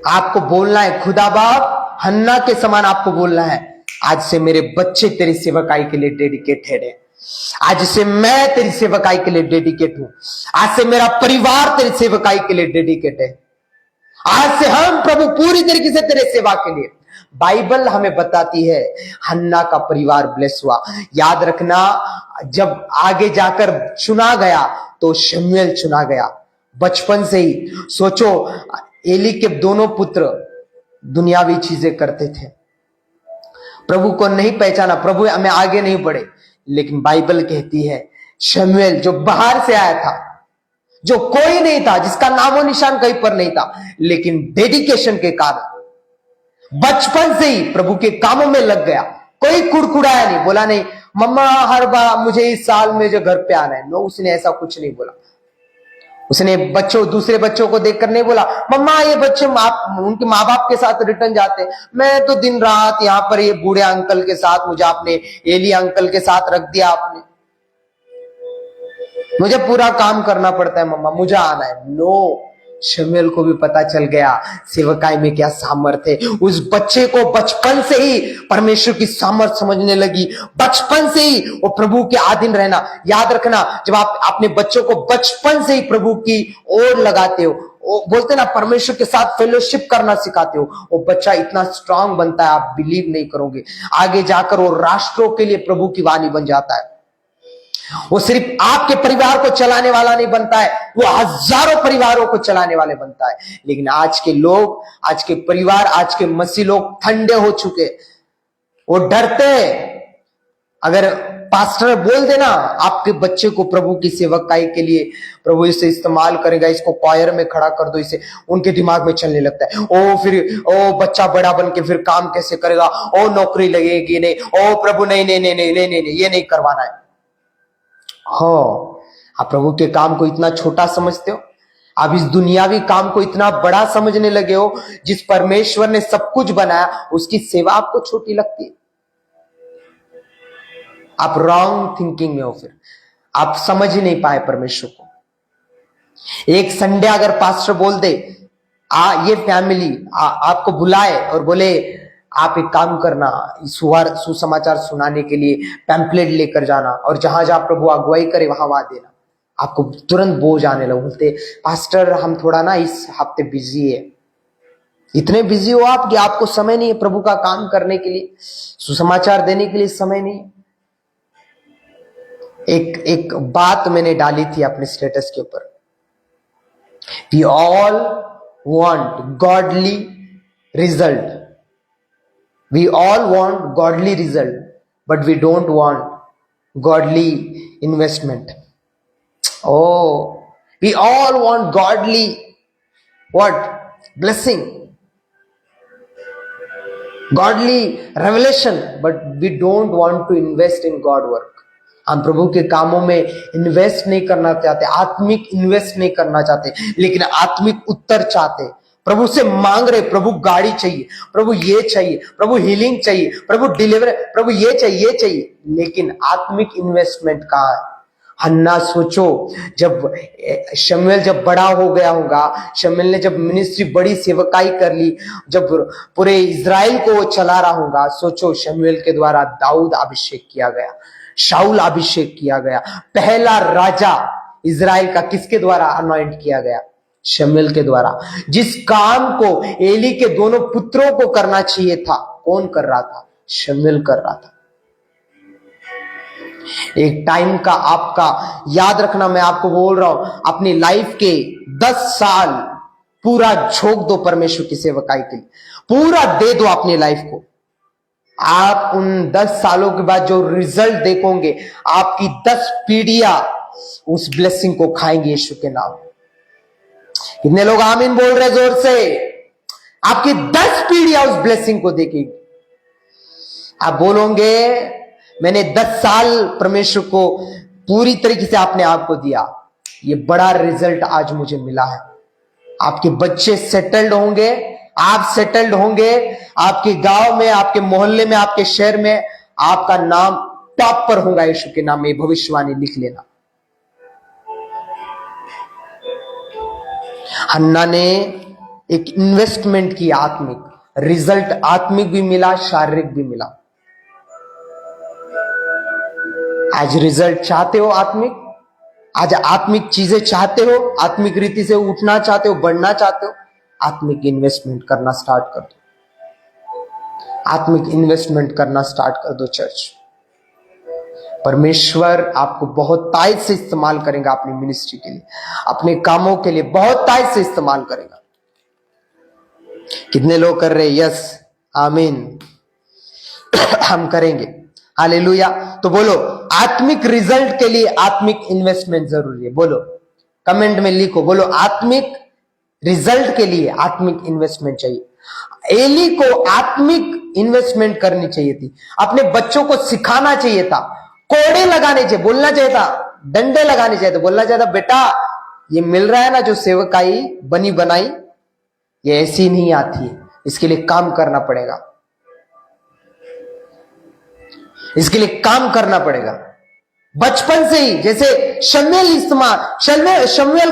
आपको बोलना है खुदा बाप हन्ना के समान, आपको बोलना है आज से मेरे बच्चे तेरी सेवकाई के लिए डेडिकेटेड है, आज से मैं तेरी सेवकाई के लिए डेडिकेट हूं, आज से मेरा परिवार तेरी सेवकाई के लिए डेडिकेट है, आज से हम प्रभु पूरी तरीके से तेरे सेवा के लिए। बाइबल हमें बताती है हन्ना का परिवार ब्लेस हुआ। याद रखना, जब आगे जाकर चुना गया तो शमूएल चुना गया। बचपन से ही सोचो, एली के दोनों पुत्र दुनियावी चीजें करते थे, प्रभु को नहीं पहचाना, प्रभु हमें आगे नहीं बढ़े, लेकिन बाइबल कहती है शमूएल जो बाहर से आया था, जो कोई नहीं था, जिसका नामो निशान कहीं पर नहीं था, लेकिन डेडिकेशन के कारण बचपन से ही प्रभु के कामों में लग गया। कोई कुड़कुड़ाया नहीं, बोला नहीं मम्मा हर बार मुझे इस साल में जो घर पे आना है, नो, उसने ऐसा कुछ नहीं बोला। उसने दूसरे बच्चों को देखकर नहीं बोला मम्मा ये बच्चे उनके माँ बाप के साथ रिटर्न जाते, मैं तो दिन रात यहाँ पर ये बूढ़े अंकल के साथ, मुझे आपने एली अंकल के साथ रख दिया, आपने मुझे पूरा काम करना पड़ता है मम्मा, मुझे आना है। नो, शमूएल को भी पता चल गया सेवकाई में क्या सामर्थ्य है। उस बच्चे को बचपन से ही परमेश्वर की सामर्थ्य समझने लगी, बचपन से ही वो प्रभु के अधीन रहना। याद रखना, जब आप अपने बच्चों को बचपन से ही प्रभु की ओर लगाते हो, वो बोलते ना परमेश्वर के साथ फेलोशिप करना सिखाते हो, वो बच्चा इतना स्ट्रांग बनता है, आप बिलीव नहीं करोगे, आगे जाकर वो राष्ट्रों के लिए प्रभु की वाणी बन जाता है। वो सिर्फ आपके परिवार को चलाने वाला नहीं बनता है, वो हजारों परिवारों को चलाने वाले बनता है। लेकिन आज के लोग, आज के परिवार, आज के मसीह लोग ठंडे हो चुके, वो डरते हैं। अगर पास्टर बोल देना आपके बच्चे को प्रभु की सेवकाई के लिए, प्रभु इसे इस्तेमाल करेगा, इसको क्वायर में खड़ा कर दो, इसे, उनके दिमाग में चलने लगता है फिर बच्चा बड़ा बन के फिर काम कैसे करेगा, नौकरी लगेगी नहीं, प्रभु नहीं नहीं नहीं नहीं नहीं नहीं, ये नहीं करवाना है। आप प्रभु के काम को इतना छोटा समझते हो, आप इस दुनियावी काम को इतना बड़ा समझने लगे हो। जिस परमेश्वर ने सब कुछ बनाया उसकी सेवा आपको छोटी लगती है। आप रॉन्ग थिंकिंग में हो, फिर आप समझ ही नहीं पाए परमेश्वर को। एक संडे अगर पास्टर बोल दे ये फैमिली आपको बुलाए और बोले आप एक काम करना, सुसमाचार सुनाने के लिए पैम्पलेट लेकर जाना और जहां जहां प्रभु अगुवाई करे वहां देना, आपको तुरंत बोझ आने लगे। बोलते पास्टर हम थोड़ा ना इस हफ्ते बिजी है। इतने बिजी हो आप कि आपको समय नहीं है प्रभु का काम करने के लिए, सुसमाचार देने के लिए समय नहीं है। एक बात मैंने डाली थी अपने स्टेटस के ऊपर, we all want godly result, we all want godly result, but we don't want godly investment. We all want godly what? Blessing, godly revelation, but we don't want to invest in God work. हम प्रभु के कामों में invest नहीं करना चाहते, आत्मिक invest नहीं करना चाहते, लेकिन आत्मिक उत्तर चाहते। प्रभु से मांग रहे, प्रभु गाड़ी चाहिए, प्रभु ये चाहिए, प्रभु हीलिंग चाहिए, प्रभु डिलीवर, प्रभु ये चाहिए, लेकिन आत्मिक इन्वेस्टमेंट कहाँ है? हन्ना सोचो, जब शमूएल जब बड़ा हो गया होगा, शमूएल ने जब मिनिस्ट्री बड़ी सेवकाई कर ली, जब पूरे इजराइल को वो चला रहा होगा, सोचो शमूएल के द्वारा दाऊद अभिषेक किया गया, शाऊल अभिषेक किया गया, पहला राजा इजराइल का किसके द्वारा अनॉइंट किया गया? शमूएल के द्वारा। जिस काम को एली के दोनों पुत्रों को करना चाहिए था, कौन कर रहा था? शमूएल कर रहा था। एक टाइम का आपका याद रखना, मैं आपको बोल रहा हूं, अपनी लाइफ के 10 साल पूरा झोंक दो परमेश्वर की सेवकाई के लिए, पूरा दे दो अपनी लाइफ को। आप उन 10 सालों के बाद जो रिजल्ट देखोगे, आपकी 10 पीढ़ियां उस ब्लेसिंग को खाएंगे यीशु के नाम। कितने लोग आमीन बोल रहे जोर से? आपकी 10 पीढ़ियां उस ब्लेसिंग को देखेंगी। आप बोलोगे मैंने 10 साल परमेश्वर को पूरी तरीके से अपने आप को दिया, ये बड़ा रिजल्ट आज मुझे मिला है। आपके बच्चे सेटल्ड होंगे, आप सेटल्ड होंगे, आपके गांव में, आपके मोहल्ले में, आपके शहर में आपका नाम टॉप पर होगा यीशु के नाम में। भविष्यवाणी लिख लेना। हन्ना ने एक इन्वेस्टमेंट की, आत्मिक रिजल्ट, आत्मिक भी मिला, शारीरिक भी मिला। आज रिजल्ट चाहते हो आत्मिक? आज आत्मिक चीजें चाहते हो? आत्मिक रीति से उठना चाहते हो, बढ़ना चाहते हो? आत्मिक इन्वेस्टमेंट करना स्टार्ट कर दो। आत्मिक इन्वेस्टमेंट करना स्टार्ट कर दो चर्च। परमेश्वर आपको बहुत तायत से इस्तेमाल करेगा अपनी मिनिस्ट्री के लिए, अपने कामों के लिए बहुत तायत से इस्तेमाल करेगा। कितने लोग कर रहे? यस, आमीन। हम करेंगे, हालेलुया। तो बोलो, आत्मिक रिजल्ट के लिए आत्मिक इन्वेस्टमेंट जरूरी है। बोलो, कमेंट में लिखो, बोलो आत्मिक रिजल्ट के लिए आत्मिक इन्वेस्टमेंट चाहिए। एली को आत्मिक इन्वेस्टमेंट करनी चाहिए थी, अपने बच्चों को सिखाना चाहिए था, कोड़े लगाने चाहिए, बोलना चाहिए था, डंडे लगाने चाहिए थे, बोलना चाहिए था, बेटा ये मिल रहा है ना जो सेवकाई बनी बनाई, ये ऐसी नहीं आती है, इसके लिए काम करना पड़ेगा, इसके लिए काम करना पड़ेगा। बचपन से ही, जैसे शमूएल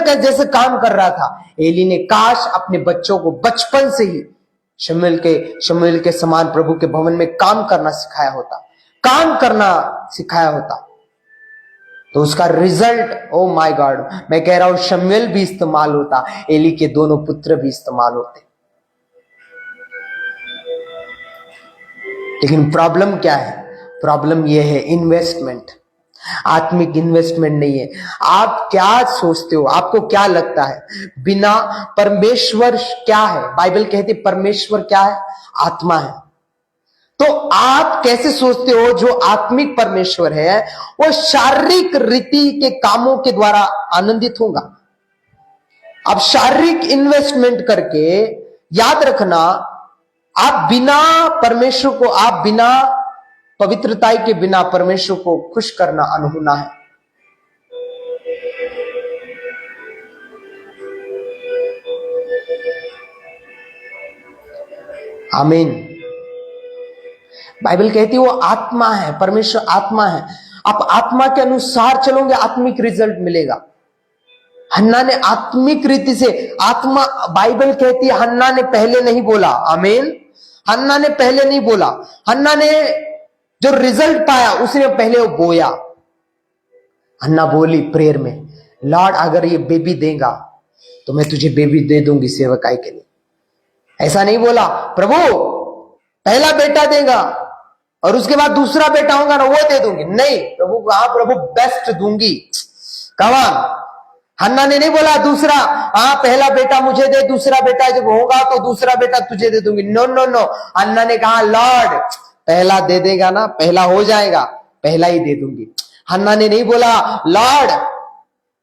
का जैसे काम कर रहा था, एली ने काश अपने बच्चों को बचपन से ही शमूएल के समान प्रभु के भवन में काम करना सिखाया होता, काम करना सिखाया होता, तो उसका रिजल्ट, ओ माय गॉड, मैं कह रहा हूं शमूएल भी इस्तेमाल होता, एली के दोनों पुत्र भी इस्तेमाल होते। लेकिन प्रॉब्लम क्या है? प्रॉब्लम यह है इन्वेस्टमेंट, आत्मिक इन्वेस्टमेंट नहीं है। आप क्या सोचते हो? आपको क्या लगता है बिना परमेश्वर क्या है? बाइबल कहती परमेश्वर क्या है? आत्मा है। तो आप कैसे सोचते हो जो आत्मिक परमेश्वर है वो शारीरिक रीति के कामों के द्वारा आनंदित होगा? आप शारीरिक इन्वेस्टमेंट करके, याद रखना, आप बिना परमेश्वर को, आप बिना पवित्रताई के बिना परमेश्वर को खुश करना अनहोना है। आमीन। बाइबल कहती है वो आत्मा है, परमेश्वर आत्मा है। आप आत्मा के अनुसार चलोगे, आत्मिक रिजल्ट मिलेगा। हन्ना ने आत्मिक रीति से, आत्मा, बाइबल कहती है हन्ना ने पहले नहीं बोला, आमीन, हन्ना ने पहले नहीं बोला। हन्ना ने जो रिजल्ट पाया उसने पहले वो बोया। हन्ना बोली प्रेयर में, लॉर्ड अगर ये बेबी देगा तो मैं तुझे बेबी दे दूंगी सेवकाई के लिए। ऐसा नहीं बोला प्रभु पहला बेटा देगा और उसके बाद दूसरा बेटा होगा ना वो दे दूंगी, नहीं प्रभु, हाँ प्रभु बेस्ट दूंगी। कमान, हन्ना ने नहीं बोला दूसरा, हाँ पहला बेटा मुझे दे, दूसरा बेटा जब होगा तो दूसरा बेटा तुझे दे दूंगी। नो नो नो, हन्ना ने कहा लॉर्ड पहला दे देगा ना, पहला हो जाएगा, पहला ही दे दूंगी। हन्ना ने नहीं बोला लॉर्ड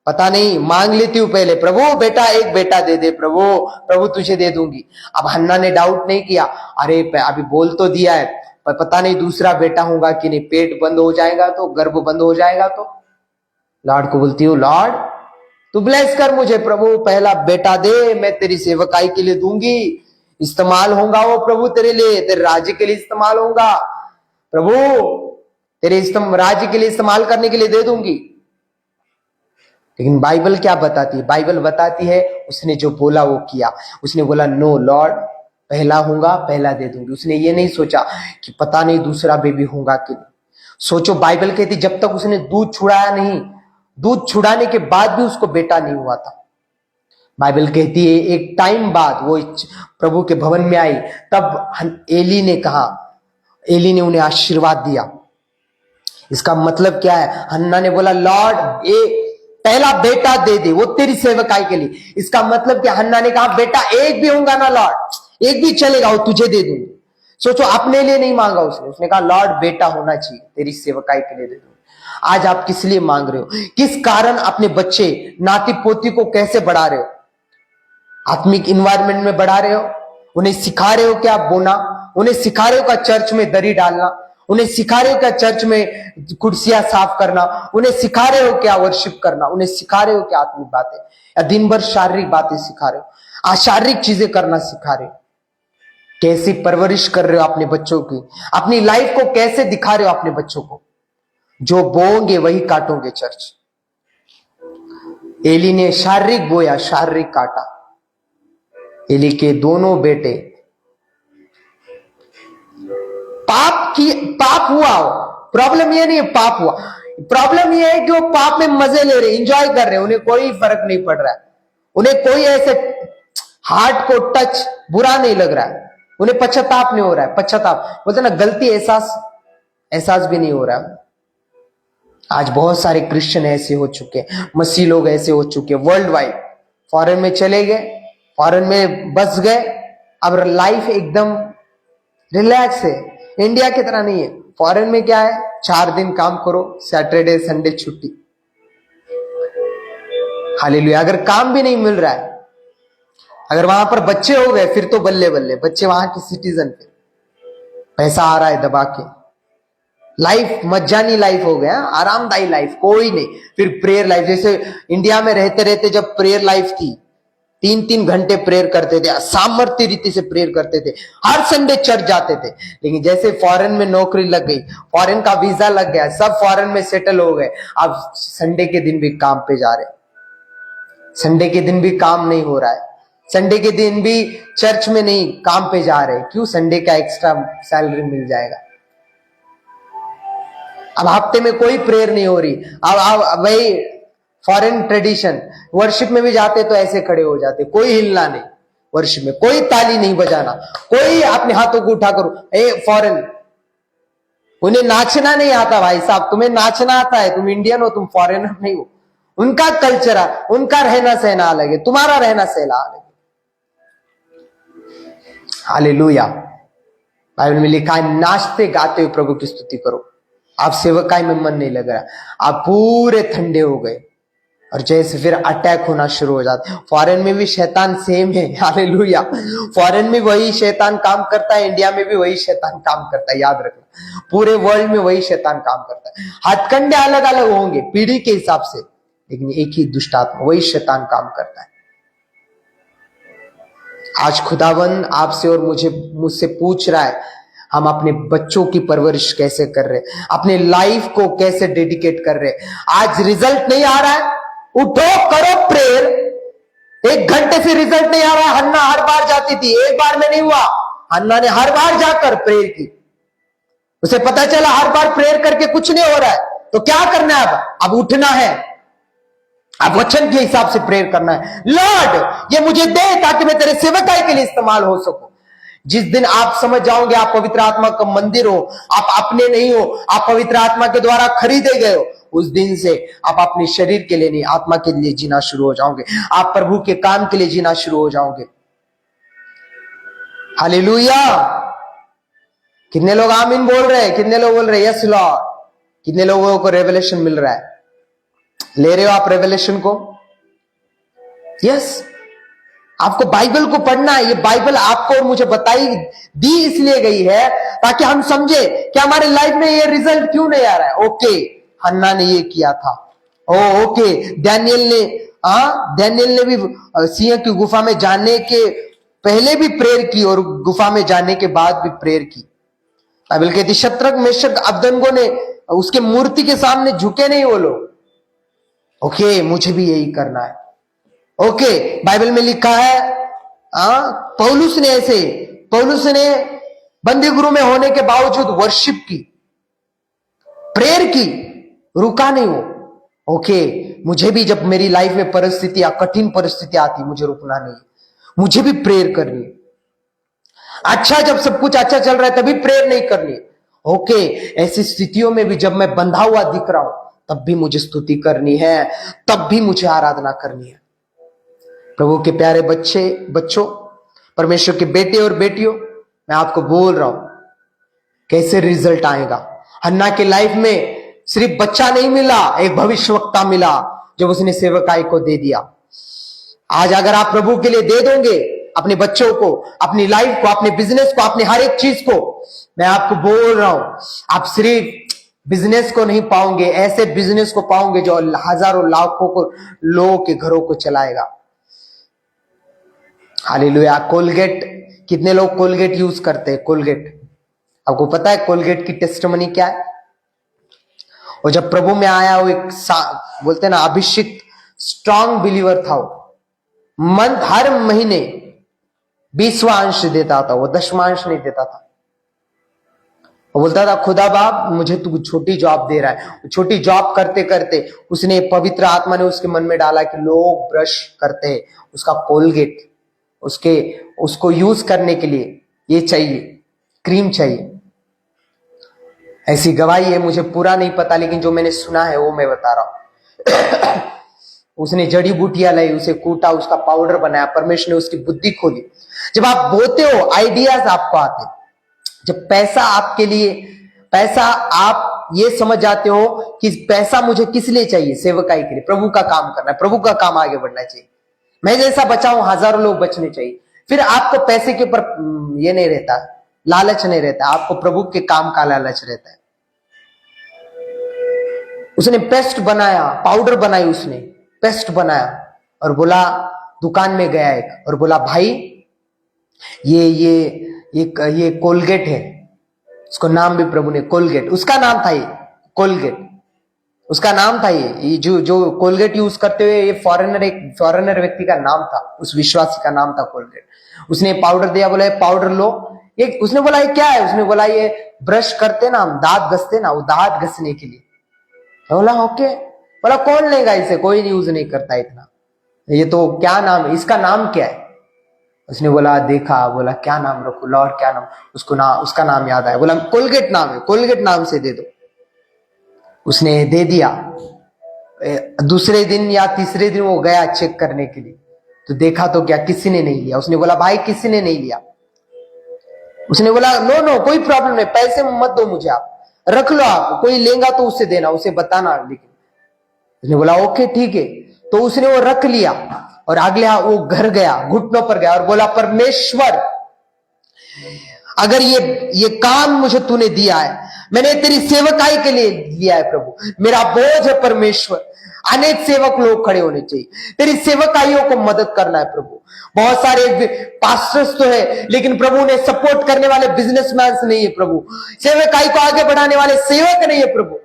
पता नहीं मांग लेती हूं पहले, प्रभु बेटा एक बेटा दे दे, प्रभु प्रभु तुझे दे दूंगी। अब हन्ना ने डाउट नहीं किया, अरे अभी बोल तो दिया है पर पता नहीं दूसरा बेटा होगा कि नहीं, पेट बंद हो जाएगा तो, गर्भ बंद हो जाएगा तो। लॉर्ड को बोलती हूँ लॉर्ड तू ब्लेस कर मुझे, प्रभु पहला बेटा दे, मैं तेरी सेवकाई के लिए दूंगी, इस्तेमाल होगा वो प्रभु तेरे लिए, तेरे राज्य के लिए इस्तेमाल होगा, प्रभु तेरे राज्य के लिए इस्तेमाल करने के लिए दे दूंगी। लेकिन बाइबल क्या बताती है? बाइबल बताती है उसने जो बोला वो किया। उसने बोला नो लॉर्ड पहला होगा पहला दे दूंगी। उसने ये नहीं सोचा कि पता नहीं दूसरा बेबी होगा कि नहीं। सोचो बाइबल कहती जब तक उसने दूध छुड़ाया नहीं, दूध छुड़ाने के बाद भी उसको बेटा नहीं हुआ था। बाइबल कहती है एक टाइम बाद वो प्रभु के भवन में आई, तब एली ने उन्हें आशीर्वाद दिया। इसका मतलब क्या है? हन्ना ने बोला लॉर्ड ये पहला बेटा दे दे, वो तेरी सेवकाई के लिए। इसका मतलब क्या? हन्ना ने कहा बेटा एक भी होगा ना लॉर्ड, एक भी चलेगा, वो तुझे दे दूंगी। सोचो, अपने लिए नहीं मांगा उसने कहा लॉर्ड बेटा होना चाहिए, तेरी सेवकाई के लिए दे दूंगी। आज आप किस लिए मांग रहे हो? किस कारण अपने बच्चे नाती पोती को कैसे बढ़ा रहे हो? आत्मिक इन्वायरमेंट में बढ़ा रहे हो? उन्हें सिखा रहे हो क्या बोना? उन्हें सिखा रहे हो क्या चर्च में दरी डालना? उन्हें सिखा रहे हो क्या चर्च में कुर्सियां साफ करना? उन्हें सिखा रहे हो क्या वर्शिप करना? उन्हें सिखा रहे हो क्या आत्मिक बातें? या दिन भर शारीरिक बातें सिखा रहे हो? शारीरिक चीजें करना सिखा रहे हो? कैसी परवरिश कर रहे हो अपने बच्चों की? अपनी लाइफ को कैसे दिखा रहे हो अपने बच्चों को? जो बोओगे वही काटोगे चर्च। एली ने शारीरिक बोया, शारीरिक काटा। एली के दोनों बेटे पाप हुआ। प्रॉब्लम ये नहीं है पाप हुआ, प्रॉब्लम ये है कि वो पाप में मजे ले रहे, एंजॉय कर रहे, उन्हें कोई फर्क नहीं पड़ रहा है, उन्हें कोई ऐसे हार्ट को टच बुरा नहीं लग रहा है, उन्हें पश्चाताप नहीं हो रहा है। पश्चाताप बोलते ना, गलती एहसास भी नहीं हो रहा है। आज बहुत सारे क्रिश्चियन ऐसे हो चुके, मसीह लोग ऐसे हो चुके वर्ल्ड वाइड। फॉरेन में चले गए, फॉरेन में बस गए, अब लाइफ एकदम रिलैक्स है। इंडिया की तरह नहीं है। फॉरेन में क्या है? 4 दिन काम करो, सैटरडे संडे छुट्टी। हालेलुया। अगर काम भी नहीं मिल रहा है, अगर वहां पर बच्चे हो गए फिर तो बल्ले बल्ले, बच्चे वहां के सिटीजन, पे पैसा आ रहा है दबा के, लाइफ मज्जानी लाइफ हो गया, आरामदायी लाइफ कोई नहीं। फिर प्रेयर लाइफ, जैसे इंडिया में रहते रहते जब प्रेयर लाइफ थी, 3-3 घंटे प्रेयर करते थे, सामर्थ्य रीति से प्रेयर करते थे, हर संडे चर्च जाते थे। लेकिन जैसे फॉरेन में नौकरी लग गई, फॉरेन का वीजा लग गया, सब फॉरेन में सेटल हो गए, अब संडे के दिन भी काम पे जा रहे, संडे के दिन भी काम नहीं हो रहा है, संडे के दिन भी चर्च में नहीं काम पे जा रहे। क्यों? संडे का एक्स्ट्रा सैलरी मिल जाएगा। अब हफ्ते में कोई प्रेयर नहीं हो रही। अब वही फॉरेन ट्रेडिशन, वर्शिप में भी जाते तो ऐसे खड़े हो जाते, कोई हिलना नहीं, वर्शिप में कोई ताली नहीं बजाना, कोई अपने हाथों को उठा करो। फॉरेन, उन्हें नाचना नहीं आता भाई साहब, तुम्हें नाचना आता है, तुम इंडियन हो, तुम फॉरेनर नहीं हो। उनका कल्चर है, उनका रहना सहना अलग है, तुम्हारा रहना सहना अलग है। हालेलुया। बाइबल में लिखा है नाचते गाते हुए प्रभु की स्तुति करो। आप सेवकाई में मन नहीं लग रहा, आप पूरे ठंडे हो गए, और जैसे फिर अटैक होना शुरू हो जाता है। फॉरेन में भी शैतान सेम है। हालेलुया। फॉरेन में वही शैतान काम करता है, इंडिया में भी वही शैतान काम करता है, याद रखना, पूरे वर्ल्ड में वही शैतान काम करता है। हथकंडे अलग अलग होंगे पीढ़ी के हिसाब से, लेकिन एक ही दुष्ट आत्मा, वही शैतान काम करता है। आज खुदावन आपसे और मुझसे पूछ रहा है, हम अपने बच्चों की परवरिश कैसे कर रहे, अपने लाइफ को कैसे डेडिकेट कर रहे। आज रिजल्ट नहीं आ रहा है, उठो करो प्रेयर। 1 घंटे से रिजल्ट नहीं आ रहा है। हन्ना हर बार जाती थी, एक बार में नहीं हुआ, हन्ना ने हर बार जाकर प्रेयर की, उसे पता चला हर बार प्रेयर करके कुछ नहीं हो रहा है, तो क्या करना है? अब उठना है, अब वचन के हिसाब से प्रेयर करना है। लॉर्ड ये मुझे दे ताकि मैं तेरे सेवकाई के लिए इस्तेमाल हो सकूं। जिस दिन आप समझ जाओगे आप पवित्र आत्मा का मंदिर हो, आप अपने नहीं हो, आप पवित्र आत्मा के द्वारा खरीदे गए हो, उस दिन से आप अपने शरीर के लिए नहीं, आत्मा के लिए जीना शुरू हो जाओगे। आप प्रभु के काम के लिए जीना शुरू हो जाओगे। हालेलुया। कितने लोग आमीन बोल रहे हैं? कितने लोग बोल रहे हैं यस लॉर्ड? कितने लोगों को रेवलेशन मिल रहा है? ले रहे हो आप रेवलेशन को? यस। आपको बाइबल को पढ़ना है। ये बाइबल आपको और मुझे बताई दी इसलिए गई है ताकि हम समझे कि हमारे लाइफ में ये रिजल्ट क्यों नहीं आ रहा है। ओके, हन्ना ने ये किया था, ओके, डैनियल ने भी सिंह की गुफा में जाने के पहले भी प्रेयर की और गुफा में जाने के बाद भी प्रेयर की। बाइबल कहती शत्रक मेशक अबदनगो ने उसके मूर्ति के सामने झुके नहीं वो लोग। ओके, मुझे भी यही करना है। ओके, बाइबल में लिखा है पौलुस ने बंदी गृह में होने के बावजूद वर्शिप की, प्रेयर की, रुका नहीं वो। ओके, मुझे भी जब मेरी लाइफ में परिस्थितियां, कठिन परिस्थितियां आती, मुझे रुकना नहीं है, मुझे भी प्रेयर करनी है। अच्छा, जब सब कुछ अच्छा चल रहा है तभी प्रेयर नहीं करनी। ओके, ऐसी स्थितियों में भी जब मैं बंधा हुआ दिख रहा हूं तब भी मुझे स्तुति करनी है, तब भी मुझे आराधना करनी है। प्रभु के प्यारे बच्चों, परमेश्वर के बेटे और बेटियों, मैं आपको बोल रहा हूं कैसे रिजल्ट आएगा। हन्ना के लाइफ में सिर्फ बच्चा नहीं मिला, एक भविष्यवक्ता मिला जब उसने सेवकाई को दे दिया। आज अगर आप प्रभु के लिए दे दोगे अपने बच्चों को, अपनी लाइफ को, अपने बिजनेस को, अपने हर एक चीज को, मैं आपको बोल रहा हूं आप सिर्फ बिजनेस को नहीं पाओगे, ऐसे बिजनेस को पाओगे जो हजारों लाखों को लोगों के घरों को चलाएगा। हालेलुया। कोलगेट, कितने लोग कोलगेट यूज करते हैं? कोलगेट, आपको पता है कोलगेट की टेस्टमनी क्या है? और जब प्रभु में आया, वो एक बोलते हैं ना अभिषिक्त स्ट्रांग बिलीवर था। वो हर महीने 20वां अंश देता था, वो 10वां अंश नहीं देता था। वो बोलता था खुदा बाप मुझे तू छोटी जॉब दे रहा है। छोटी जॉब करते करते उसने, पवित्र आत्मा ने उसके मन में डाला कि लोग ब्रश करते हैं, उसका कोलगेट, उसको यूज करने के लिए ये चाहिए, क्रीम चाहिए। ऐसी गवाही है, मुझे पूरा नहीं पता, लेकिन जो मैंने सुना है वो मैं बता रहा हूं। उसने जड़ी बूटियां लाई, उसे कूटा, उसका पाउडर बनाया, परमेश्वर ने उसकी बुद्धि खोली। जब आप बोते हो आइडियाज आपको आते, जब पैसा आपके लिए, पैसा आप ये समझ जाते हो कि पैसा मुझे किस लिए चाहिए, सेवकाई के लिए, प्रभु का काम करना है, प्रभु का काम आगे बढ़ना चाहिए, मैं जैसा बचाऊं हजारों लोग बचने चाहिए। फिर आपको पैसे के ऊपर ये नहीं रहता, लालच नहीं रहता, आपको प्रभु के काम का लालच रहता है। उसने पेस्ट बनाया, पाउडर बनाई, उसने पेस्ट बनाया और बोला, दुकान में गया एक और बोला भाई ये कोलगेट है। उसको नाम भी प्रभु ने कोलगेट, उसका नाम था ये कोलगेट, उसका नाम था ये जो कोलगेट यूज करते हुए ये एक फॉरेनर व्यक्ति का नाम था, उस विश्वासी का नाम था कोलगेट। उसने पाउडर दिया, बोला ये पाउडर लो। ये उसने बोला ये क्या है? उसने बोला ये ब्रश करते ना हम, दांत घसते ना, वो दांत घसने के लिए। बोला ओके। बोला कौन लेगा इसे, कोई यूज नहीं करता इतना, ये तो क्या नाम है, इसका नाम क्या है? उसने बोला देखा, बोला क्या नाम रखूं, लॉर्ड क्या नाम? उसका नाम याद आया, बोला कोलगेट नाम है, कोलगेट नाम से दे दो। उसने दे दिया। दूसरे दिन या तीसरे दिन वो गया चेक करने के लिए, तो देखा तो क्या, किसी ने नहीं लिया। उसने बोला भाई किसी ने नहीं लिया। उसने बोला नो कोई प्रॉब्लम नहीं, पैसे मत दो मुझे, आप रख लो, आप कोई लेगा तो उससे देना, उसे बताना। लेकिन उसने बोला ओके ठीक है। तो उसने वो रख लिया और अगले वो घर गया, घुटनों पर गया और बोला परमेश्वर अगर ये काम मुझे तूने दिया है, मैंने तेरी सेवकाई के लिए लिया है प्रभु, मेरा बोझ है परमेश्वर, अनेक सेवक लोग खड़े होने चाहिए, तेरी सेवकाइयों को मदद करना है प्रभु। बहुत सारे पास्टर्स तो है, लेकिन प्रभु ने सपोर्ट करने वाले बिजनेसमैन नहीं है प्रभु, सेवकाई को आगे बढ़ाने वाले सेवक नहीं है प्रभु।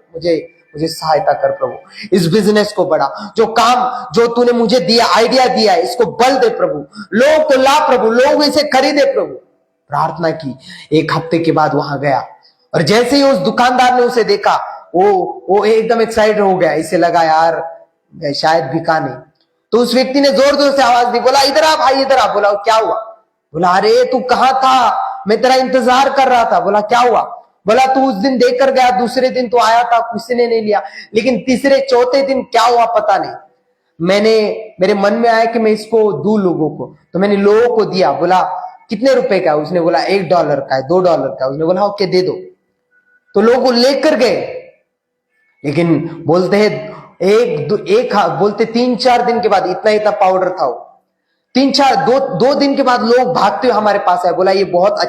मुझे सहायता कर प्रभु, इस बिजनेस को बढ़ा, जो काम जो तूने मुझे दिया, आइडिया दिया है, इसको बल दे प्रभु, लोगों को ला प्रभु, लोग इसे खरीदे प्रभु। प्रार्थना की। एक हफ्ते के बाद वहां गया और जैसे ही उस दुकानदार ने उसे देखा, वो एकदम एक्साइटेड हो गया, इसे लगा यार शायद बिका नहीं। तो उस व्यक्ति ने जोर जोर से आवाज दी, बोला इधर आ भाई, इधर आ। बोला क्या हुआ? बोला अरे तू कहां था, मैं तेरा इंतजार कर रहा था। बोला क्या हुआ? बोला तू उस दिन देकर गया, दूसरे दिन तो आया था, किसी ने नहीं लिया, लेकिन तीसरे चौथे दिन क्या हुआ पता नहीं, मेरे मन में आया कि मैं इसको दूं लोगों को, तो मैंने लोगों को दिया। बोला कितने रुपए का है? उसने बोला $1 का है, $2 का है। उसने बोला ओके दे दो। तो लोग लेकर गए, लेकिन बोलते हैं बोलते 3-4 दिन के बाद इतना पाउडर था वो, 2 दिन के बाद लोग भागते हुए हमारे पास आए, बोला ये बहुत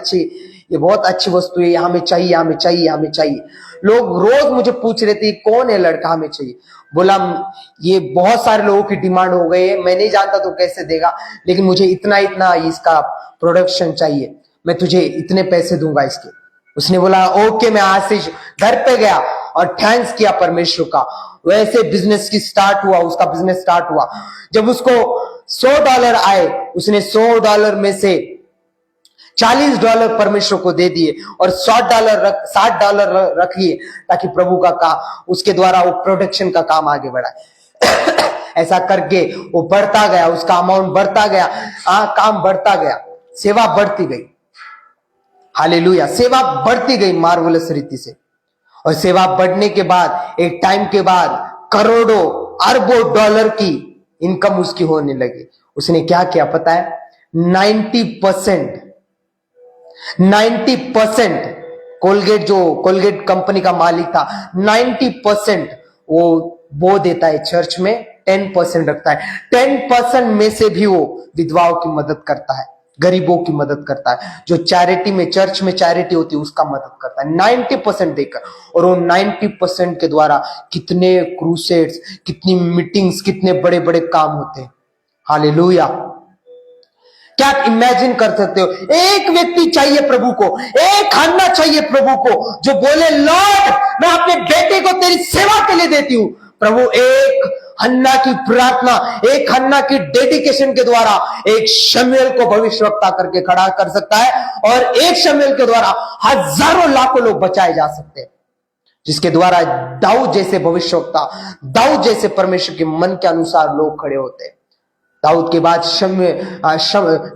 अच्छी वस्तु है, हमें चाहिए, हमें चाहिए, हमें चाहिए। लोग रोज मुझे पूछ रहे थे कौन है लड़का, हमें चाहिए। बोला ये बहुत सारे लोगों की डिमांड हो गई है, मैं नहीं जानता तो कैसे देगा, लेकिन मुझे इतना इसका प्रोडक्शन चाहिए, मैं तुझे इतने पैसे दूंगा इसके। उसने बोला ओके। मैं आज से घर पे गया और थैंक्स किया परमेश्वर का। वैसे बिजनेस की स्टार्ट हुआ, उसका बिजनेस स्टार्ट हुआ। जब उसको $100 आए, उसने $100 में से $40 परमेश्वर को दे दिए और $60 रख लिए, ताकि प्रभु का काम, उसके द्वारा वो प्रोडक्शन का काम आगे बढ़ाए। ऐसा करके वो बढ़ता गया, उसका अमाउंट बढ़ता गया, काम बढ़ता गया, सेवा बढ़ती गई। हालेलुया, सेवा बढ़ती गई मार्वलस रीति से। और सेवा बढ़ने के बाद एक टाइम के बाद करोड़ों अरबों डॉलर की इनकम उसकी होने लगी। उसने क्या किया पता है? 90% कोलगेट कंपनी का मालिक था, 90% वो देता है चर्च में, 10% रखता है। 10% में से भी वो विधवाओं की मदद करता है, गरीबों की मदद करता है, जो चैरिटी में, चर्च में चैरिटी होती है उसका मदद करता है 90% देकर। और वो 90% के द्वारा कितने क्रूसेड्स, कितनी मीटिंग्स, कितने बड़े बड़े काम होते हैं। हालेलुया। क्या आप इमेजिन कर सकते हो? एक व्यक्ति चाहिए प्रभु को, एक हन्ना चाहिए प्रभु को, जो बोले लॉर्ड मैं अपने बेटे को तेरी सेवा के लिए देती हूं। प्रभु एक हन्ना की प्रार्थना, एक हन्ना की डेडिकेशन के द्वारा एक शमूएल को भविष्यवक्ता करके खड़ा कर सकता है, और एक शमूएल के द्वारा हजारों लाखों लोग बचाए जा सकते हैं, जिसके द्वारा दाऊद जैसे भविष्यवक्ता, दाऊद जैसे परमेश्वर के मन के अनुसार लोग खड़े होते हैं। दाऊद के बाद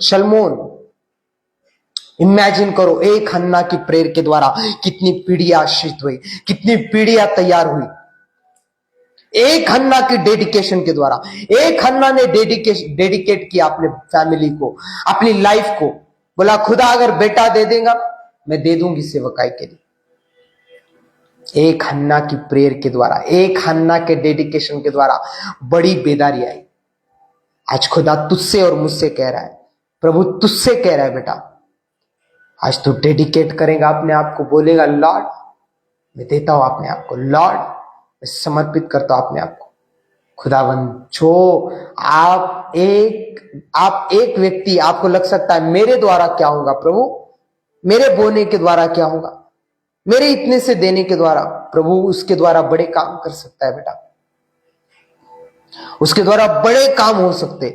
शलमोन। इमेजिन करो, एक हन्ना की प्रेयर के द्वारा कितनी पीढ़ियां आश्रित हुई, कितनी पीढ़ियां तैयार हुई। एक हन्ना की डेडिकेशन के द्वारा, एक हन्ना ने डेडिकेट किया अपने फैमिली को, अपनी लाइफ को। बोला खुदा अगर बेटा दे देगा मैं दे दूंगी सेवकाई के लिए। एक हन्ना की प्रेयर के द्वारा, एक हन्ना के डेडिकेशन के द्वारा बड़ी बेदारी आई। आज खुदा तुझसे और मुझसे कह रहा है, प्रभु तुझसे कह रहा है बेटा, आज तू डेडिकेट करेगा अपने आप को, बोलेगा लॉर्ड मैं देता हूं अपने आप को, लॉर्ड मैं समर्पित करता हूं अपने आप को। खुदावंद, जो आप एक व्यक्ति, आपको लग सकता है मेरे द्वारा क्या होगा प्रभु, मेरे बोने के द्वारा क्या होगा, मेरे इतने से देने के द्वारा, प्रभु उसके द्वारा बड़े काम कर सकता है बेटा, उसके द्वारा बड़े काम हो सकते।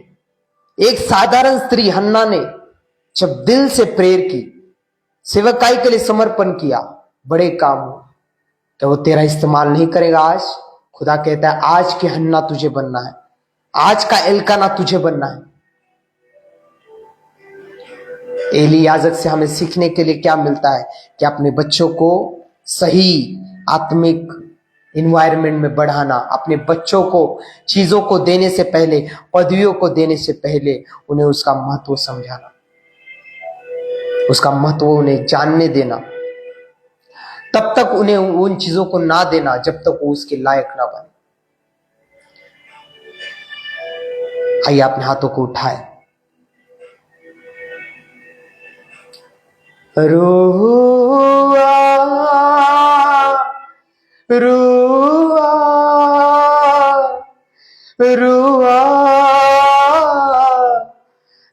एक साधारण स्त्री हन्ना ने जब दिल से प्रेयर की, सेवकाई के लिए समर्पण किया, बड़े काम हो। क्या वो तेरा इस्तेमाल नहीं करेगा आज? खुदा कहता है आज की हन्ना तुझे बनना है, आज का एल्काना तुझे बनना है। एली याजक से हमें सीखने के लिए क्या मिलता है कि अपने बच्चों को सही आत्मिक इन्वायरमेंट में बढ़ाना, अपने बच्चों को चीजों को देने से पहले, पदवियों को देने से पहले उन्हें उसका महत्व समझाना, उसका महत्व उन्हें जानने देना। तब तक उन्हें उन चीजों को ना देना जब तक वो उसके लायक ना बने। आइए अपने हाथों को उठाए। रुआ रुआ रुआ रुआ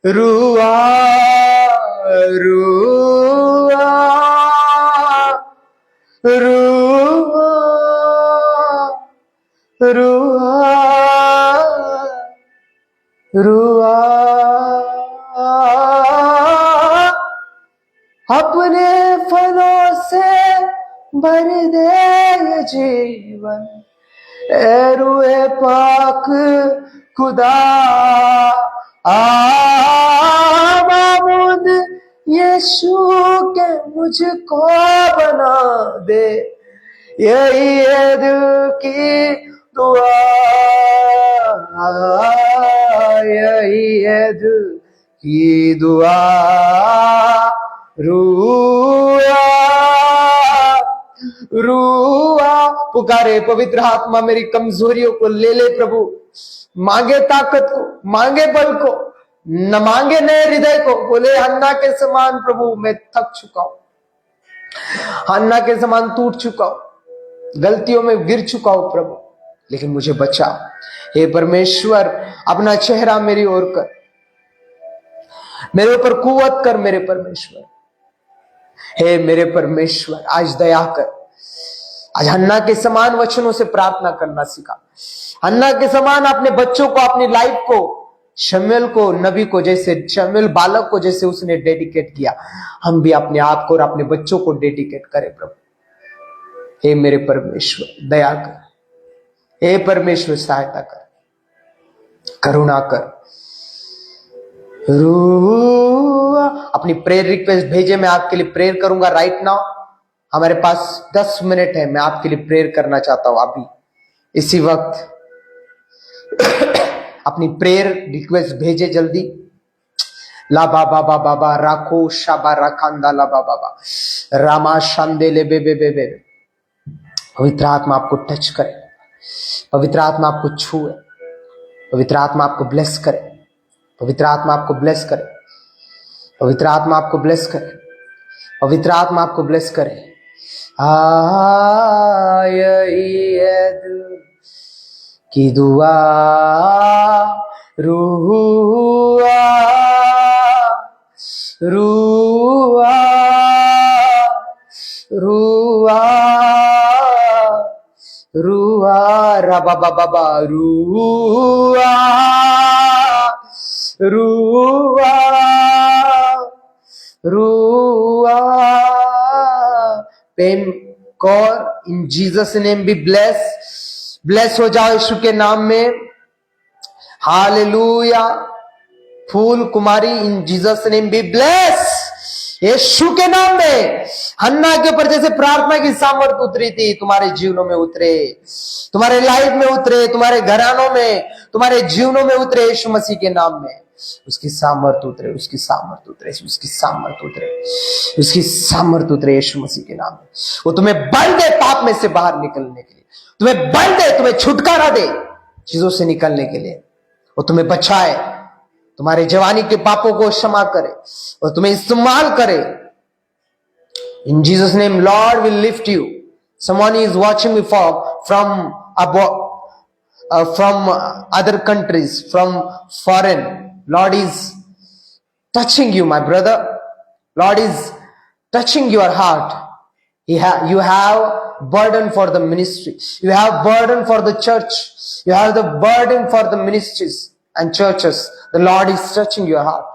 रुआ रुआ रुआ रुआ अपने फलों से भर दे ये जीवन, ए रूए पाक खुदा माबूद यीशु के मुझको बना दे, यही है दिल की दुआ, यही है दिल की दुआ। रुआ रुआ पुकारे, पवित्र आत्मा मेरी कमजोरियों को ले ले प्रभु, मांगे ताकत को, मांगे बल को, न मांगे नए हृदय को। बोले हन्ना के समान प्रभु मैं थक चुका हूं, हन्ना के समान टूट चुका हूं, गलतियों में गिर चुका हूं प्रभु, लेकिन मुझे बचा। हे परमेश्वर अपना चेहरा मेरी ओर कर, मेरे ऊपर कुव्वत कर मेरे परमेश्वर। हे मेरे परमेश्वर आज दया कर, आज हन्ना के समान वचनों से प्रार्थना करना सिखा, हन्ना के समान अपने बच्चों को, अपनी लाइफ को, शमूएल को, नबी को, जैसे शमूएल बालक को जैसे उसने डेडिकेट किया, हम भी अपने आप को और अपने बच्चों को डेडिकेट करें प्रभु। हे मेरे परमेश्वर दया कर, हे परमेश्वर सहायता कर। करुणा कर। रूआ, अपनी प्रेयर रिक्वेस्ट भेजे, मैं आपके लिए प्रेयर करूंगा राइट नाउ। हमारे पास 10 मिनट है, मैं आपके लिए प्रेयर करना चाहता हूं अभी इसी वक्त। अपनी प्रेयर रिक्वेस्ट भेजे जल्दी। ला बाबा बाबा बा राखो शाबा राखांदा ला बाबा बा रामा शांदे ले बे बे बे बे। पवित्र आत्मा आपको टच करे, पवित्र आत्मा आपको छुए, पवित्र आत्मा आपको ब्लेस करे, पवित्र आत्मा आपको ब्लेस करे, पवित्र आत्मा आपको ब्लेस करे, पवित्र आत्मा आपको ब्लेस करे। यही है दिल की दुआ, रूआ रूआ रूआ रूआ रबा बाबा बा रूआ रूआ रूआ। पेन Kaur, in Jesus name be bless हो जाओ यीशु के नाम में। Hallelujah. Phool Kumari, in Jesus name be bless यीशु के नाम में। हन्ना के ऊपर जैसे प्रार्थना की सामर्थ्य उतरी थी, तुम्हारे जीवनों में उतरे, तुम्हारे लाइफ में उतरे, तुम्हारे घरानों में, तुम्हारे जीवनों में उतरे यीशु मसीह के नाम में। उसकी सामर्थ्य उतरे, उसकी सामर्थ्य उतरे, उसकी सामर्थ्य उतरे, उसकी सामर्थ्य उतरे यीशु मसीह के नाम में। वो तुम्हें बल दे पाप में से बाहर निकलने के लिए, तुम्हें बल दे, तुम्हें छुटकारा दे चीजों से निकलने के लिए। वो तुम्हें बचाए, तुम्हारे जवानी के पापों को क्षमा करे और तुम्हें इस्तेमाल करे। इन Jesus name Lord will lift you. Someone is watching me from other countries, from foreign. Lord is touching you, my brother. Lord is touching your heart. You have burden for the ministry. You have burden for the church. You have the burden for the ministries and churches. The Lord is touching your heart.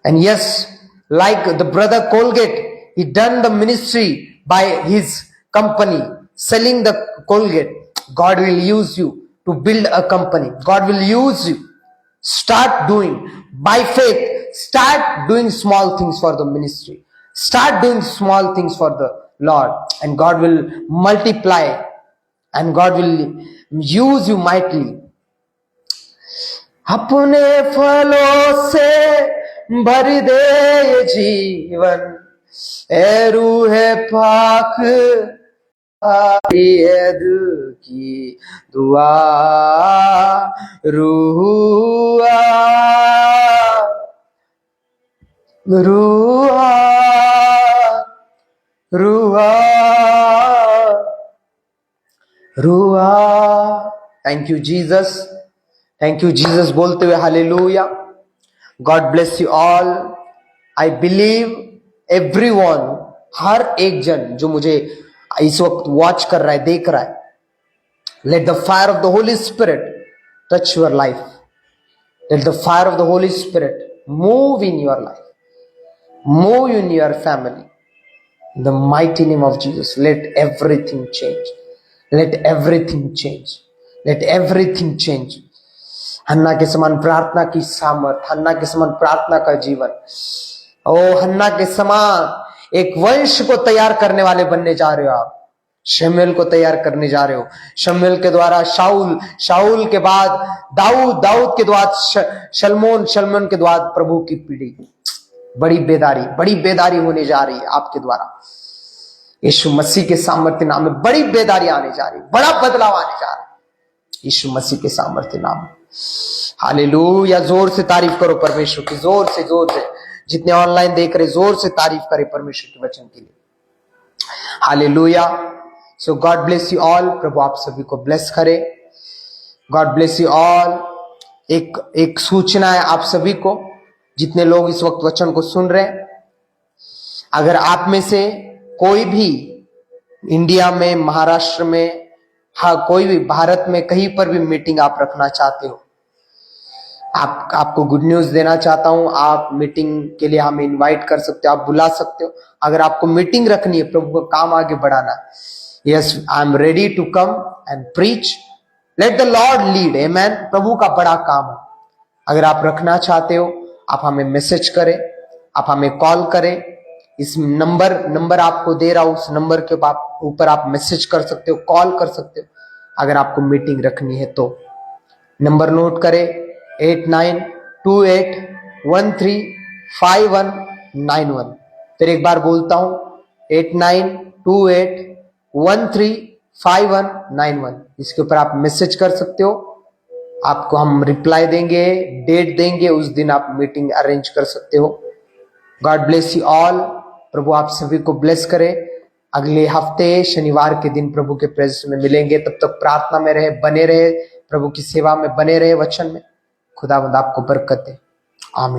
And yes, like the brother Colgate, he done the ministry by his company, selling the Colgate. God will use you to build a company. God will use you. Start doing by faith. Start doing small things for the ministry. Start doing small things for the Lord, and God will multiply, and God will use you mightily. अपने फलों से भर दे ये जीवन, ए रूहे पाक ये दिल की दुआ, रूआ रूआ रूआ रूआ। Thank you Jesus, thank you Jesus बोलते हुए hallelujah. God bless you all. I believe everyone, हर एक जन जो मुझे इस वक्त वॉच कर रहा है, देख रहा है, let the fire of the Holi spirit touch your life. Let the fire of the Holi spirit move in your life, move in your family. In the mighty name of Jesus, let everything change. Let everything change. Let everything change. हन्ना के समान प्रार्थना की सामर्थ, हन्ना के समान प्रार्थना का जीवन, ओ हन्ना के समान एक वंश को तैयार करने वाले बनने जा रहे हो आप। शमूएल को तैयार करने जा रहे हो। शमूएल के द्वारा शाऊल, शाऊल के बाद दाऊद, दाऊद के द्वारा शलमोन, शलमोन के द्वारा प्रभु की पीढ़ी। बड़ी बेदारी होने जा रही है आपके द्वारा। यीशु मसीह के सामर्थ्य नाम में बड़ी बेदारी आने जा रही है, बड़ा बदलाव आने जा रहा है यीशु मसीह के सामर्थ्य नाम में। हालेलुया। जोर से तारीफ करो परमेश्वर की, जोर से जितने ऑनलाइन देख रहे जोर से तारीफ करे परमेश्वर के वचन के लिए। Hallelujah. So God bless you all. प्रभु आप सभी को ब्लेस करे। God bless you all. एक सूचना है आप सभी को, जितने लोग इस वक्त वचन को सुन रहे हैं, अगर आप में से कोई भी इंडिया में, महाराष्ट्र में, हाँ कोई भी भारत में कहीं पर भी मीटिंग आप रखना चाहते हो, आपको गुड न्यूज देना चाहता हूं। आप मीटिंग के लिए हमें इनवाइट कर सकते हो, आप बुला सकते हो। अगर आपको मीटिंग रखनी है, प्रभु का काम आगे बढ़ाना, yes I am ready to come and preach. Let the lord lead. Amen. प्रभु का बड़ा काम है। अगर आप रखना चाहते हो, आप हमें मैसेज करें, आप हमें कॉल करें। इस नंबर आपको दे रहा हूं, उस नंबर के ऊपर आप मैसेज कर सकते हो, कॉल कर सकते हो अगर आपको मीटिंग रखनी है तो। नंबर नोट करें 8928135191। फिर एक बार बोलता हूं 8928135191। इसके ऊपर आप मैसेज कर सकते हो, आपको हम रिप्लाई देंगे, डेट देंगे, उस दिन आप मीटिंग अरेंज कर सकते हो। God bless you all. प्रभु आप सभी को ब्लेस करे। अगले हफ्ते शनिवार के दिन प्रभु के प्रेजेंस में मिलेंगे। तब तक प्रार्थना में रहे, बने रहे, प्रभु की सेवा में बने रहे, वचन में। खुदावंद आपको बरकत दे। आमीन।